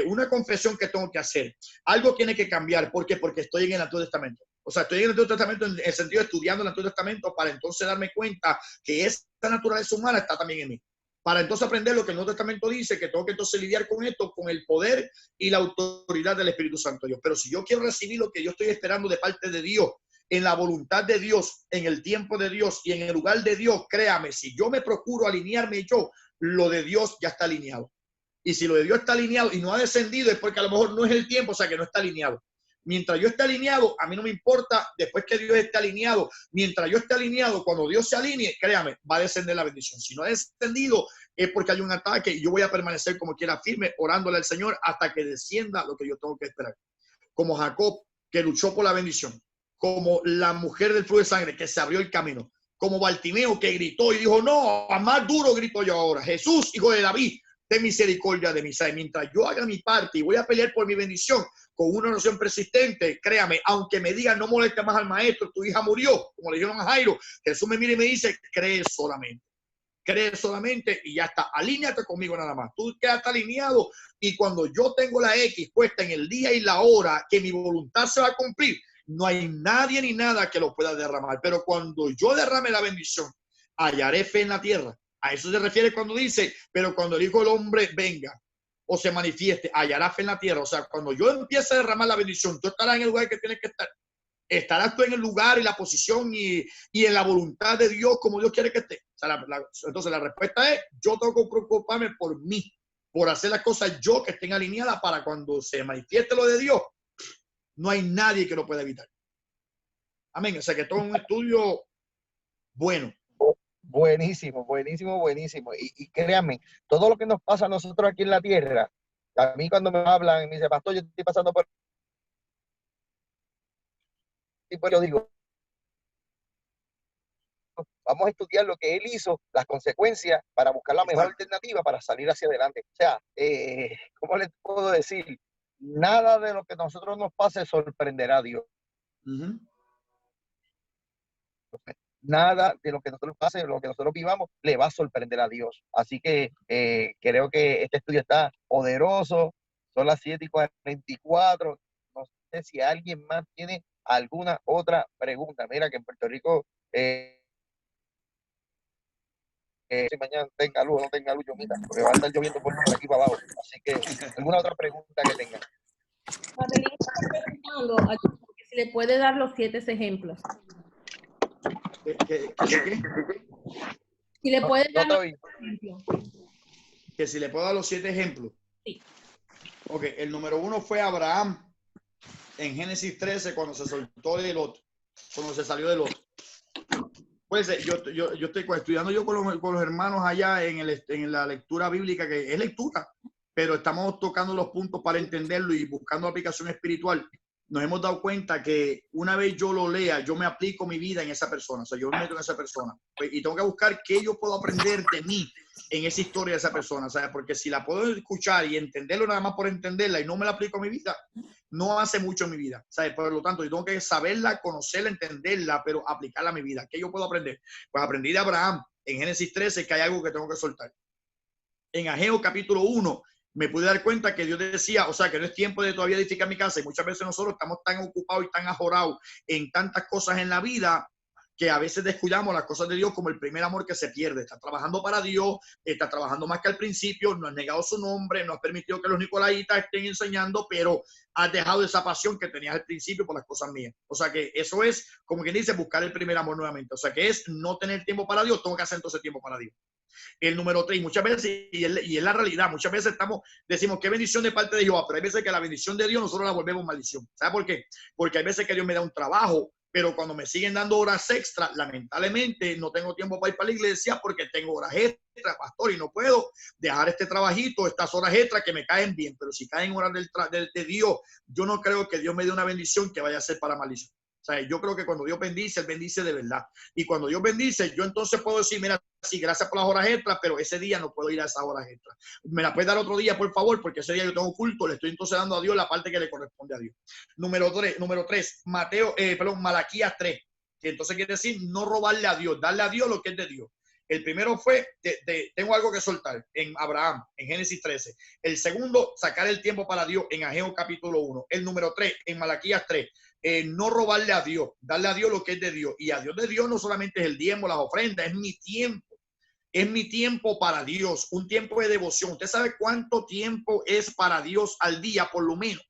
una confesión que tengo que hacer, algo tiene que cambiar. ¿Por qué? Porque estoy en el Antiguo Testamento. O sea, estoy en el Antiguo Testamento en el sentido de estudiando el Antiguo Testamento para entonces darme cuenta que esta naturaleza humana está también en mí. para entonces aprender lo que el Nuevo Testamento dice, que tengo que entonces lidiar con esto, con el poder y la autoridad del Espíritu Santo de Dios. Pero si yo quiero recibir lo que yo estoy esperando de parte de Dios, en la voluntad de Dios, en el tiempo de Dios y en el lugar de Dios, créame, si yo me procuro alinearme yo, lo de Dios ya está alineado. Y si lo de Dios está alineado y no ha descendido, es porque a lo mejor no es el tiempo, o sea que no está alineado. Mientras yo esté alineado, a mí no me importa después que Dios esté alineado. Mientras yo esté alineado, cuando Dios se alinee, créame, va a descender la bendición. Si no ha descendido, es porque hay un ataque y yo voy a permanecer como quiera firme, orándole al Señor hasta que descienda lo que yo tengo que esperar. Como Jacob, que luchó por la bendición. Como la mujer del flujo de sangre, que se abrió el camino. Como Bartimeo, que gritó y dijo, no, a más duro grito yo ahora. Jesús, hijo de David, ten misericordia de mí. ¿Sabe? Mientras yo haga mi parte y voy a pelear por mi bendición con una oración persistente, créame, aunque me digan no moleste más al maestro, tu hija murió, como le dijeron a Jairo, Jesús me mira y me dice, cree solamente y ya está, alíñate conmigo nada más, tú quedaste alineado y cuando yo tengo la X puesta en el día y la hora que mi voluntad se va a cumplir, no hay nadie ni nada que lo pueda derramar, pero cuando yo derrame la bendición, hallaré fe en la tierra. A eso se refiere cuando dice, pero cuando el Hijo del Hombre venga o se manifieste, hallará fe en la tierra. O sea, cuando yo empiece a derramar la bendición, tú estarás en el lugar que tienes que estar. Estarás tú en el lugar y la posición y en la voluntad de Dios como Dios quiere que esté. O sea, entonces la respuesta es, yo tengo que preocuparme por mí, por hacer las cosas yo que estén alineadas para cuando se manifieste lo de Dios, no hay nadie que lo pueda evitar. Amén. O sea, que todo es un estudio bueno. Buenísimo, buenísimo, buenísimo. Y créanme, todo lo que nos pasa a nosotros aquí en la tierra, a mí cuando me hablan, me dice, pastor, yo estoy pasando por... Y pues yo digo, vamos a estudiar lo que él hizo, las consecuencias, para buscar la mejor alternativa para salir hacia adelante. O sea, ¿cómo les puedo decir? Nada de lo que a nosotros nos pase sorprenderá a Dios. Nada de lo que nosotros pase, lo que nosotros vivamos, le va a sorprender a Dios. Así que creo que este estudio está poderoso. Son las 7:44. No sé si alguien más tiene alguna otra pregunta. Mira que en Puerto Rico, si mañana tenga luz o no tenga luz, yo mira, porque va a estar lloviendo por aquí para abajo. Así que, ¿alguna otra pregunta que tengan? Si le puede dar los 7 ejemplos. ¿Qué? Si le puede dar los 7 ejemplos. Que si le puedo dar los 7 ejemplos. Sí. Ok, el número 1 fue Abraham en Génesis 13 cuando se soltó de Lot, cuando se salió de Lot. Pues yo estoy estudiando yo con los hermanos allá en la lectura bíblica, que es lectura, pero estamos tocando los puntos para entenderlo y buscando aplicación espiritual. Nos hemos dado cuenta que una vez yo lo lea, yo me aplico mi vida en esa persona. O sea, yo me meto en esa persona. Pues, y tengo que buscar qué yo puedo aprender de mí en esa historia de esa persona. ¿Sabes? Porque si la puedo escuchar y entenderlo nada más por entenderla y no me la aplico a mi vida, no hace mucho en mi vida. ¿Sabes? Por lo tanto, yo tengo que saberla, conocerla, entenderla, pero aplicarla a mi vida. ¿Qué yo puedo aprender? Pues aprendí de Abraham en Génesis 13 que hay algo que tengo que soltar. En Ageo capítulo 1, me pude dar cuenta que Dios decía, o sea, que no es tiempo de todavía edificar mi casa. Y muchas veces nosotros estamos tan ocupados y tan ajorados en tantas cosas en la vida que a veces descuidamos las cosas de Dios como el primer amor que se pierde. Estás trabajando para Dios, estás trabajando más que al principio, no has negado su nombre, no has permitido que los nicolaitas estén enseñando, pero has dejado esa pasión que tenías al principio por las cosas mías. O sea que eso es, como quien dice, buscar el primer amor nuevamente. O sea que es no tener tiempo para Dios, tengo que hacer entonces tiempo para Dios. El número 3, muchas veces, y es la realidad, muchas veces decimos qué bendición de parte de Jehová, pero hay veces que la bendición de Dios nosotros la volvemos maldición. ¿Sabe por qué? Porque hay veces que Dios me da un trabajo, pero cuando me siguen dando horas extra, lamentablemente no tengo tiempo para ir para la iglesia porque tengo horas extra, pastor, y no puedo dejar este trabajito, estas horas extras que me caen bien, pero si caen horas de Dios, yo no creo que Dios me dé una bendición que vaya a ser para maldición. O sea, yo creo que cuando Dios bendice, Él bendice de verdad. Y cuando Dios bendice, yo entonces puedo decir, mira, sí, gracias por las horas extras, pero ese día no puedo ir a esas horas extras. Me la puedes dar otro día, por favor, porque ese día yo tengo culto, le estoy entonces dando a Dios la parte que le corresponde a Dios. Número 3, Malaquías 3, que entonces quiere decir no robarle a Dios, darle a Dios lo que es de Dios. El primero fue, tengo algo que soltar, en Abraham, en Génesis 13. El segundo, sacar el tiempo para Dios, en Ageo capítulo 1. El número 3, en Malaquías 3. No robarle a Dios, darle a Dios lo que es de Dios. Y a Dios de Dios no solamente es el diezmo, las ofrendas, es mi tiempo. Es mi tiempo para Dios, un tiempo de devoción. ¿Usted sabe cuánto tiempo es para Dios al día, por lo menos?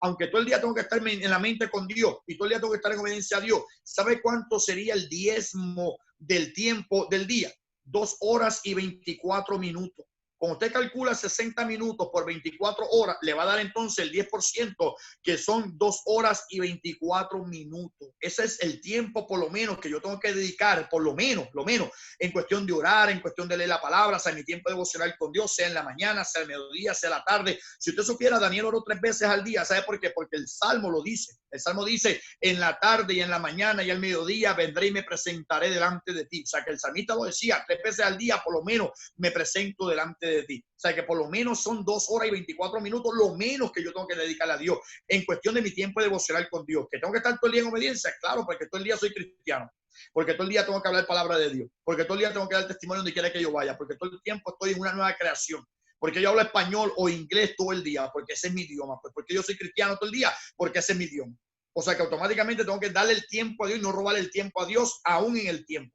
Aunque todo el día tengo que estar en la mente con Dios y todo el día tengo que estar en obediencia a Dios, ¿sabe cuánto sería el diezmo del tiempo del día? 2 horas y 24 minutos. Cuando usted calcula 60 minutos por 24 horas, le va a dar entonces el 10%, que son 2 horas y 24 minutos. Ese es el tiempo, por lo menos, que yo tengo que dedicar, por lo menos, en cuestión de orar, en cuestión de leer la palabra, o sea, mi tiempo devocional con Dios, sea en la mañana, sea al mediodía, sea la tarde. Si usted supiera, Daniel oró 3 veces al día. ¿Sabe por qué? Porque el Salmo lo dice. El Salmo dice, en la tarde y en la mañana y al mediodía vendré y me presentaré delante de ti. O sea, que el salmista lo decía, 3 veces al día, por lo menos, me presento delante de ti. O sea, que por lo menos son 2 horas y 24 minutos, lo menos que yo tengo que dedicarle a Dios en cuestión de mi tiempo devocional con Dios. Que tengo que estar todo el día en obediencia, claro, porque todo el día soy cristiano, porque todo el día tengo que hablar palabra de Dios, porque todo el día tengo que dar testimonio donde quiera que yo vaya, porque todo el tiempo estoy en una nueva creación, porque yo hablo español o inglés todo el día, porque ese es mi idioma, pues porque yo soy cristiano todo el día, porque ese es mi idioma. O sea que automáticamente tengo que darle el tiempo a Dios y no robarle el tiempo a Dios aún en el tiempo.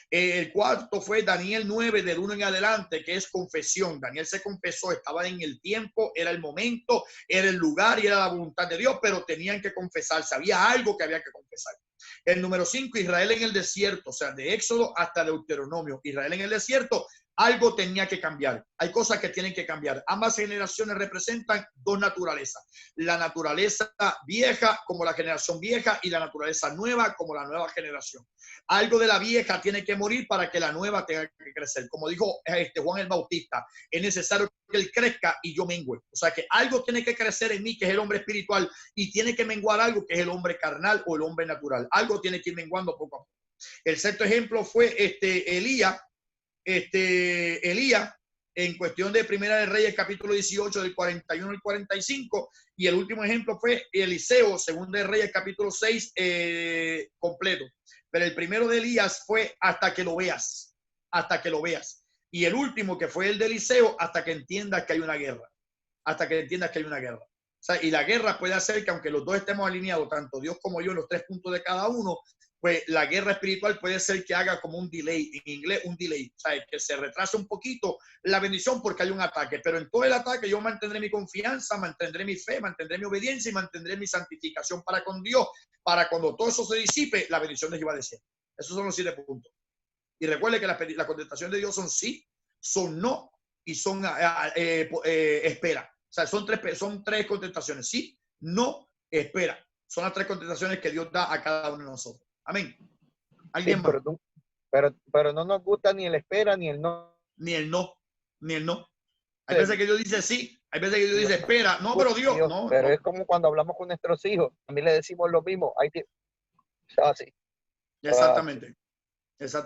El cuarto fue Daniel 9, del 1 en adelante, que es confesión. Daniel se confesó, estaba en el tiempo, era el momento, era el lugar y era la voluntad de Dios, pero tenían que confesarse, había algo que había que confesar. El número 5, Israel en el desierto, o sea, de Éxodo hasta Deuteronomio. Israel en el desierto, algo tenía que cambiar. Hay cosas que tienen que cambiar. Ambas generaciones representan 2 naturalezas. La naturaleza vieja como la generación vieja y la naturaleza nueva como la nueva generación. Algo de la vieja tiene que morir para que la nueva tenga que crecer. Como dijo Juan el Bautista, es necesario que él crezca y yo mengüe. O sea que algo tiene que crecer en mí, que es el hombre espiritual, y tiene que menguar algo, que es el hombre carnal o el hombre natural. Algo tiene que ir menguando poco a poco. El sexto ejemplo fue Elías en cuestión de Primera de Reyes, capítulo 18, del 41 al 45, y el último ejemplo fue Eliseo, Segunda de Reyes, capítulo 6, completo. Pero el primero de Elías fue hasta que lo veas, y el último, que fue el de Eliseo, hasta que entiendas que hay una guerra, O sea, y la guerra puede hacer que, aunque los dos estemos alineados, tanto Dios como yo, en los 3 puntos de cada uno, pues la guerra espiritual puede ser que haga como un delay, en inglés un delay, o sea, que se retrase un poquito la bendición porque hay un ataque, pero en todo el ataque yo mantendré mi confianza, mantendré mi fe, mantendré mi obediencia y mantendré mi santificación para con Dios, para cuando todo eso se disipe, la bendición de Jehová descienda. Esos son los 7 puntos. Y recuerde que la contestación de Dios son sí, son no y son espera. O sea, son 3 contestaciones, sí, no, espera. Son las 3 contestaciones que Dios da a cada uno de nosotros. Amén. ¿Alguien Sí, más? pero no nos gusta ni el espera ni el no. Ni el no. Hay veces que Dios dice sí, hay veces que Dios dice espera. No, pero Dios, no. Pero no. es como cuando hablamos con nuestros hijos, también le decimos lo mismo. Así. Exactamente. O sea,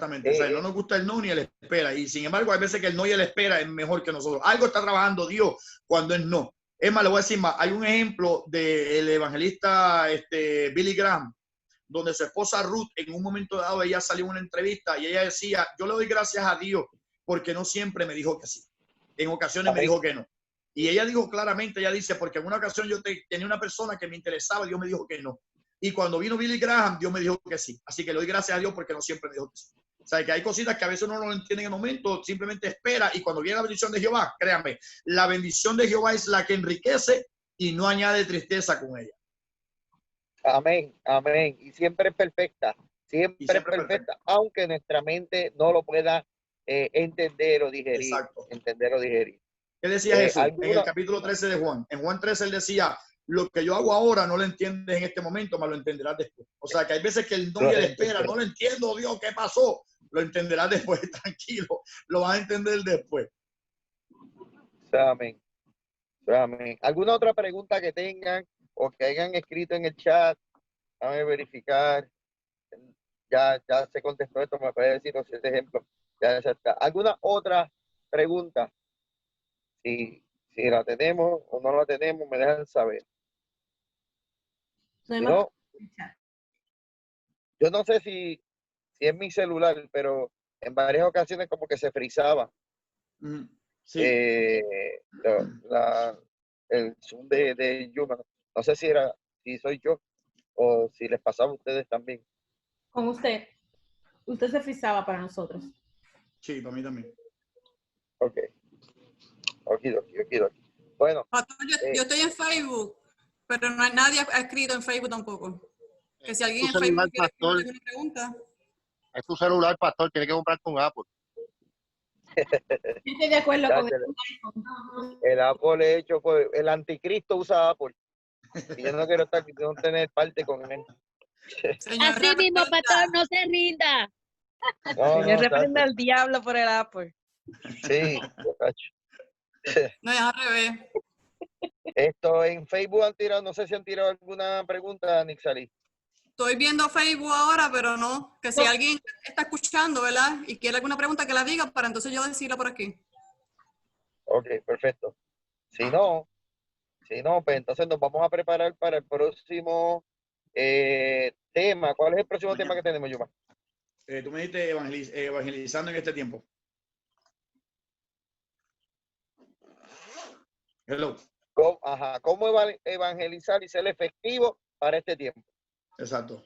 no nos gusta el no ni el espera. Y sin embargo, hay veces que el no y el espera es mejor que nosotros. Algo está trabajando Dios cuando es no. Es más, le voy a decir más. Hay un ejemplo del evangelista Billy Graham, donde su esposa Ruth, en un momento dado, ella salió en una entrevista y ella decía, yo le doy gracias a Dios porque no siempre me dijo que sí. En ocasiones me dijo que no. Y ella dijo claramente, ella dice, porque en una ocasión yo tenía una persona que me interesaba y Dios me dijo que no. Y cuando vino Billy Graham, Dios me dijo que sí. Así que le doy gracias a Dios porque no siempre me dijo que sí. O sea, que hay cositas que a veces uno no lo entiende en el momento, simplemente espera. Y cuando viene la bendición de Jehová, créanme, la bendición de Jehová es la que enriquece y no añade tristeza con ella. Amén, amén. Y siempre es perfecta, siempre es perfecta, aunque nuestra mente no lo pueda entender o digerir. Exacto. ¿Qué decía Jesús en el capítulo 13 de Juan? En Juan 13 él decía, lo que yo hago ahora no lo entiendes en este momento, mas lo entenderás después. O sea, que hay veces que el no y el espera, no lo entiendo, Dios, ¿qué pasó? Lo entenderás después, tranquilo, lo vas a entender después. Amén. Amén. ¿Alguna otra pregunta que tengan o que hayan escrito en el chat? Déjame verificar. Ya se contestó esto, me puede decir los 7 ejemplos. Ya está. ¿Alguna otra pregunta? Si la tenemos o no la tenemos, me dejan saber. Si no, yo no sé si es mi celular, pero en varias ocasiones como que se frizaba. Sí. El Zoom de Yuma. No sé si soy yo o si les pasaba a ustedes también. Con usted se frizaba para nosotros. Sí, para mí también. Ok. Okidoki. Bueno, Pastor, yo estoy en Facebook, pero no hay nadie ha escrito en Facebook tampoco. Que si alguien en Tu celular, Facebook quiere escribir pastor, alguna pregunta. es tu celular, pastor, tiene que comprar con Apple. Estoy de acuerdo con chacho, el Apple hecho, pues, el anticristo usa Apple. Y yo no quiero no tener parte con él. Señor, Así mismo, pastor, no se rinda. No, Señor, reprenda chacho, al diablo por el Apple. sí, chacho. no es al revés. Esto en Facebook han tirado, no sé si han tirado alguna pregunta, Nixali. Estoy viendo Facebook ahora, pero no. Que si No. alguien está escuchando, ¿verdad? Y quiere alguna pregunta, que la diga para entonces yo decirla por aquí. Ok, perfecto. Si no, pues entonces nos vamos a preparar para el próximo tema. ¿Cuál es el próximo tema que tenemos, Yuma? Tú me dijiste evangelizando en este tiempo. Hello. ¿Cómo evangelizar y ser efectivo para este tiempo? Exacto.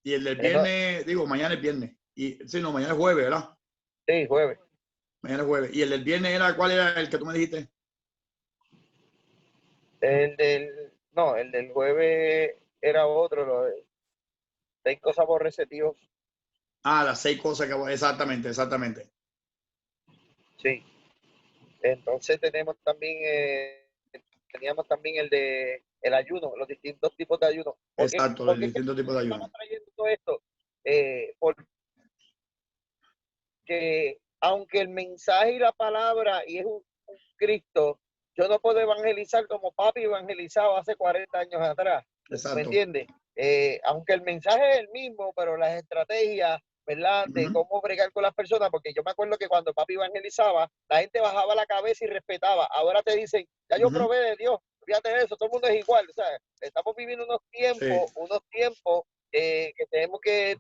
Y el del viernes, digo, mañana es viernes. Y sí, no, mañana es jueves, ¿verdad? Sí, jueves. Mañana es jueves. Y el del viernes era, ¿cuál era el que tú me dijiste? El del jueves era otro, 6 cosas aborrecitivas. Ah, las 6 cosas que... Exactamente. Sí. Entonces teníamos también el de el ayuno, los distintos tipos de ayuno. Exacto, los distintos tipos de Estamos ayuno. trayendo todo esto porque aunque el mensaje y la palabra y es un Cristo, yo no puedo evangelizar como papi evangelizaba hace 40 años atrás. Exacto. ¿Me entiendes? Aunque el mensaje es el mismo, pero las estrategias, ¿verdad? De cómo bregar con las personas, porque yo me acuerdo que cuando papi evangelizaba, la gente bajaba la cabeza y respetaba. Ahora te dicen, ya yo probé de Dios, fíjate de eso, todo el mundo es igual. O sea, estamos viviendo unos tiempos que tenemos que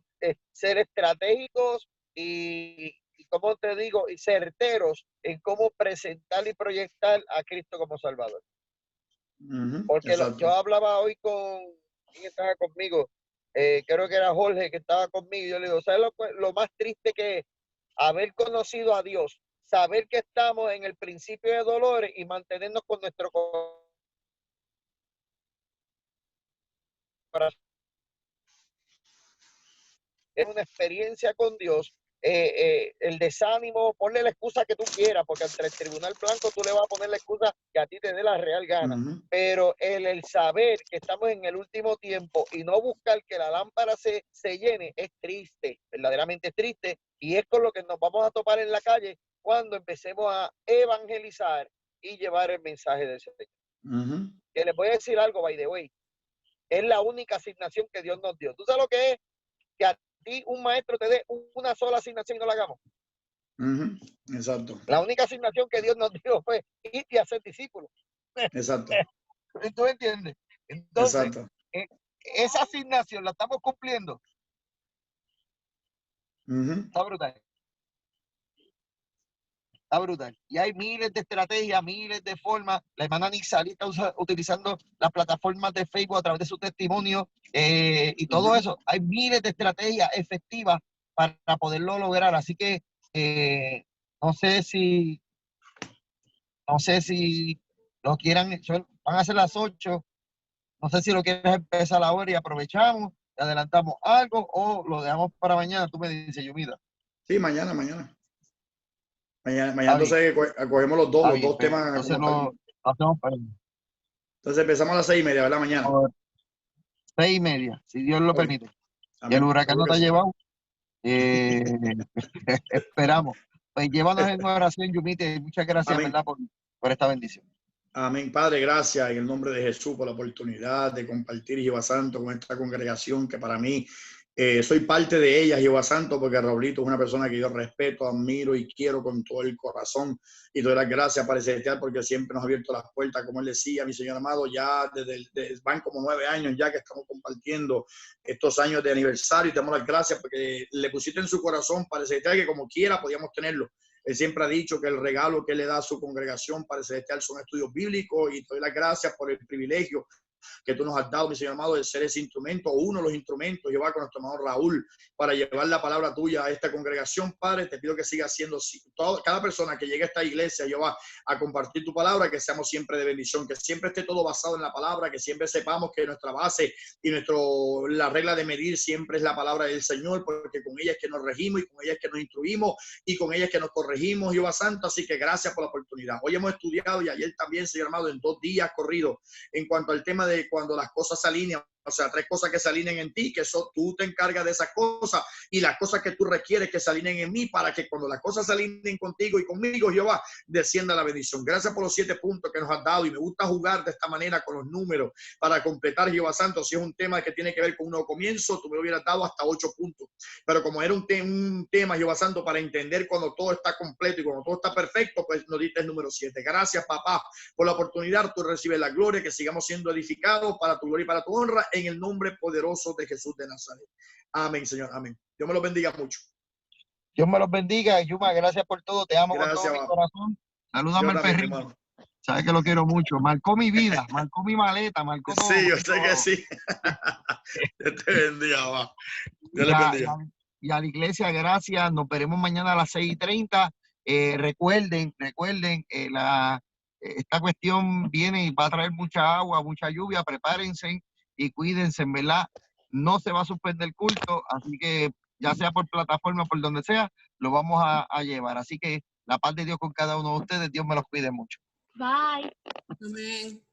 ser estratégicos y como te digo, y certeros en cómo presentar y proyectar a Cristo como Salvador. Porque yo hablaba hoy con quien estaba conmigo, creo que era Jorge que estaba conmigo, y yo le digo, ¿sabes lo más triste que es? Haber conocido a Dios, saber que estamos en el principio de dolores y mantenernos con nuestro corazón. Es una experiencia con Dios. El desánimo, ponle la excusa que tú quieras, porque ante el tribunal blanco tú le vas a poner la excusa que a ti te dé la real gana. Pero el saber que estamos en el último tiempo y no buscar que la lámpara se llene es triste, verdaderamente es triste, y es con lo que nos vamos a topar en la calle cuando empecemos a evangelizar y llevar el mensaje del Señor. Que les voy a decir algo, by the way, es la única asignación que Dios nos dio. ¿Tú sabes lo que es? Que a ti un maestro te dé una sola asignación y no la hagamos. Exacto. La única asignación que Dios nos dio fue ir y hacer discípulos. Exacto. ¿Tú entiendes? Entonces, exacto. Esa asignación la estamos cumpliendo. Está brutal. Está brutal. Y hay miles de estrategias, miles de formas. La hermana Nixali está utilizando las plataformas de Facebook a través de su testimonio y todo eso. Hay miles de estrategias efectivas para poderlo lograr. Así que no sé si lo quieran, van a ser las 8. No sé si lo quieres empezar ahora y aprovechamos, adelantamos algo o lo dejamos para mañana. Tú me dices, Yumida. Sí, mañana. Mañana entonces cogemos los dos temas. Entonces lo hacemos para... Entonces empezamos a las 6:30, ¿verdad? Mañana. 6:30, si Dios lo permite. Amén. Y el huracán no te ha llevado. Esperamos. Pues llévanos en oración, Yumite. Muchas gracias, ¿verdad? Por esta bendición. Amén, Padre, gracias en el nombre de Jesús por la oportunidad de compartir Jehová Santo con esta congregación que para mí soy parte de ella, Jehová Santo, porque Raulito es una persona que yo respeto, admiro y quiero con todo el corazón, y doy las gracias, Padre Celestial, porque siempre nos ha abierto las puertas, como él decía, mi Señor amado, ya van como 9 años ya que estamos compartiendo estos años de aniversario, y te damos las gracias porque le pusiste en su corazón, Padre Celestial, que como quiera podíamos tenerlo. Él siempre ha dicho que el regalo que él le da a su congregación, Padre Celestial, son estudios bíblicos, y te doy las gracias por el privilegio que tú nos has dado, mi Señor amado, de ser ese instrumento, o uno de los instrumentos, Jehová, con nuestro hermano Raúl, para llevar la palabra tuya a esta congregación, Padre. Te pido que siga siendo cada persona que llegue a esta iglesia, Jehová, a compartir tu palabra, que seamos siempre de bendición, que siempre esté todo basado en la palabra, que siempre sepamos que nuestra base y la regla de medir siempre es la palabra del Señor, porque con ella es que nos regimos y con ella es que nos instruimos y con ella es que nos corregimos, Jehová Santo. Así que gracias por la oportunidad. Hoy hemos estudiado, y ayer también, Señor amado, en 2 días corridos, en cuanto al tema de cuando las cosas se alinean. O sea, 3 cosas que se alineen en ti, que eso tú te encargas de esas cosas, y las cosas que tú requieres que se alineen en mí, para que cuando las cosas se alineen contigo y conmigo, Jehová, descienda la bendición. Gracias por los 7 puntos que nos has dado, y me gusta jugar de esta manera con los números para completar, Jehová Santo. Si es un tema que tiene que ver con un nuevo comienzo, tú me hubieras dado hasta 8 puntos. Pero como era un tema, Jehová Santo, para entender cuando todo está completo y cuando todo está perfecto, pues nos diste el número 7. Gracias, papá, por la oportunidad. Tú recibes la gloria, que sigamos siendo edificados para tu gloria y para tu honra, en el nombre poderoso de Jesús de Nazaret. Amén, Señor. Amén. Dios me los bendiga mucho. Dios me los bendiga. Yuma, gracias por todo. Te amo Gracias, con todo mi papá. corazón. Salúdame Yo al también, perrito. hermano. Sabes que lo quiero mucho. Marcó mi vida, marcó mi maleta, marcó todo. Sí, yo sé que sí. Dios te bendiga, papá. Dios les bendiga. Y a la iglesia, gracias. Nos veremos mañana a las 6:30. Recuerden, esta cuestión viene y va a traer mucha agua, mucha lluvia. Prepárense y cuídense, en verdad. No se va a suspender el culto, así que ya sea por plataforma, por donde sea, lo vamos a llevar. Así que la paz de Dios con cada uno de ustedes. Dios me los cuide mucho. Bye. Amén.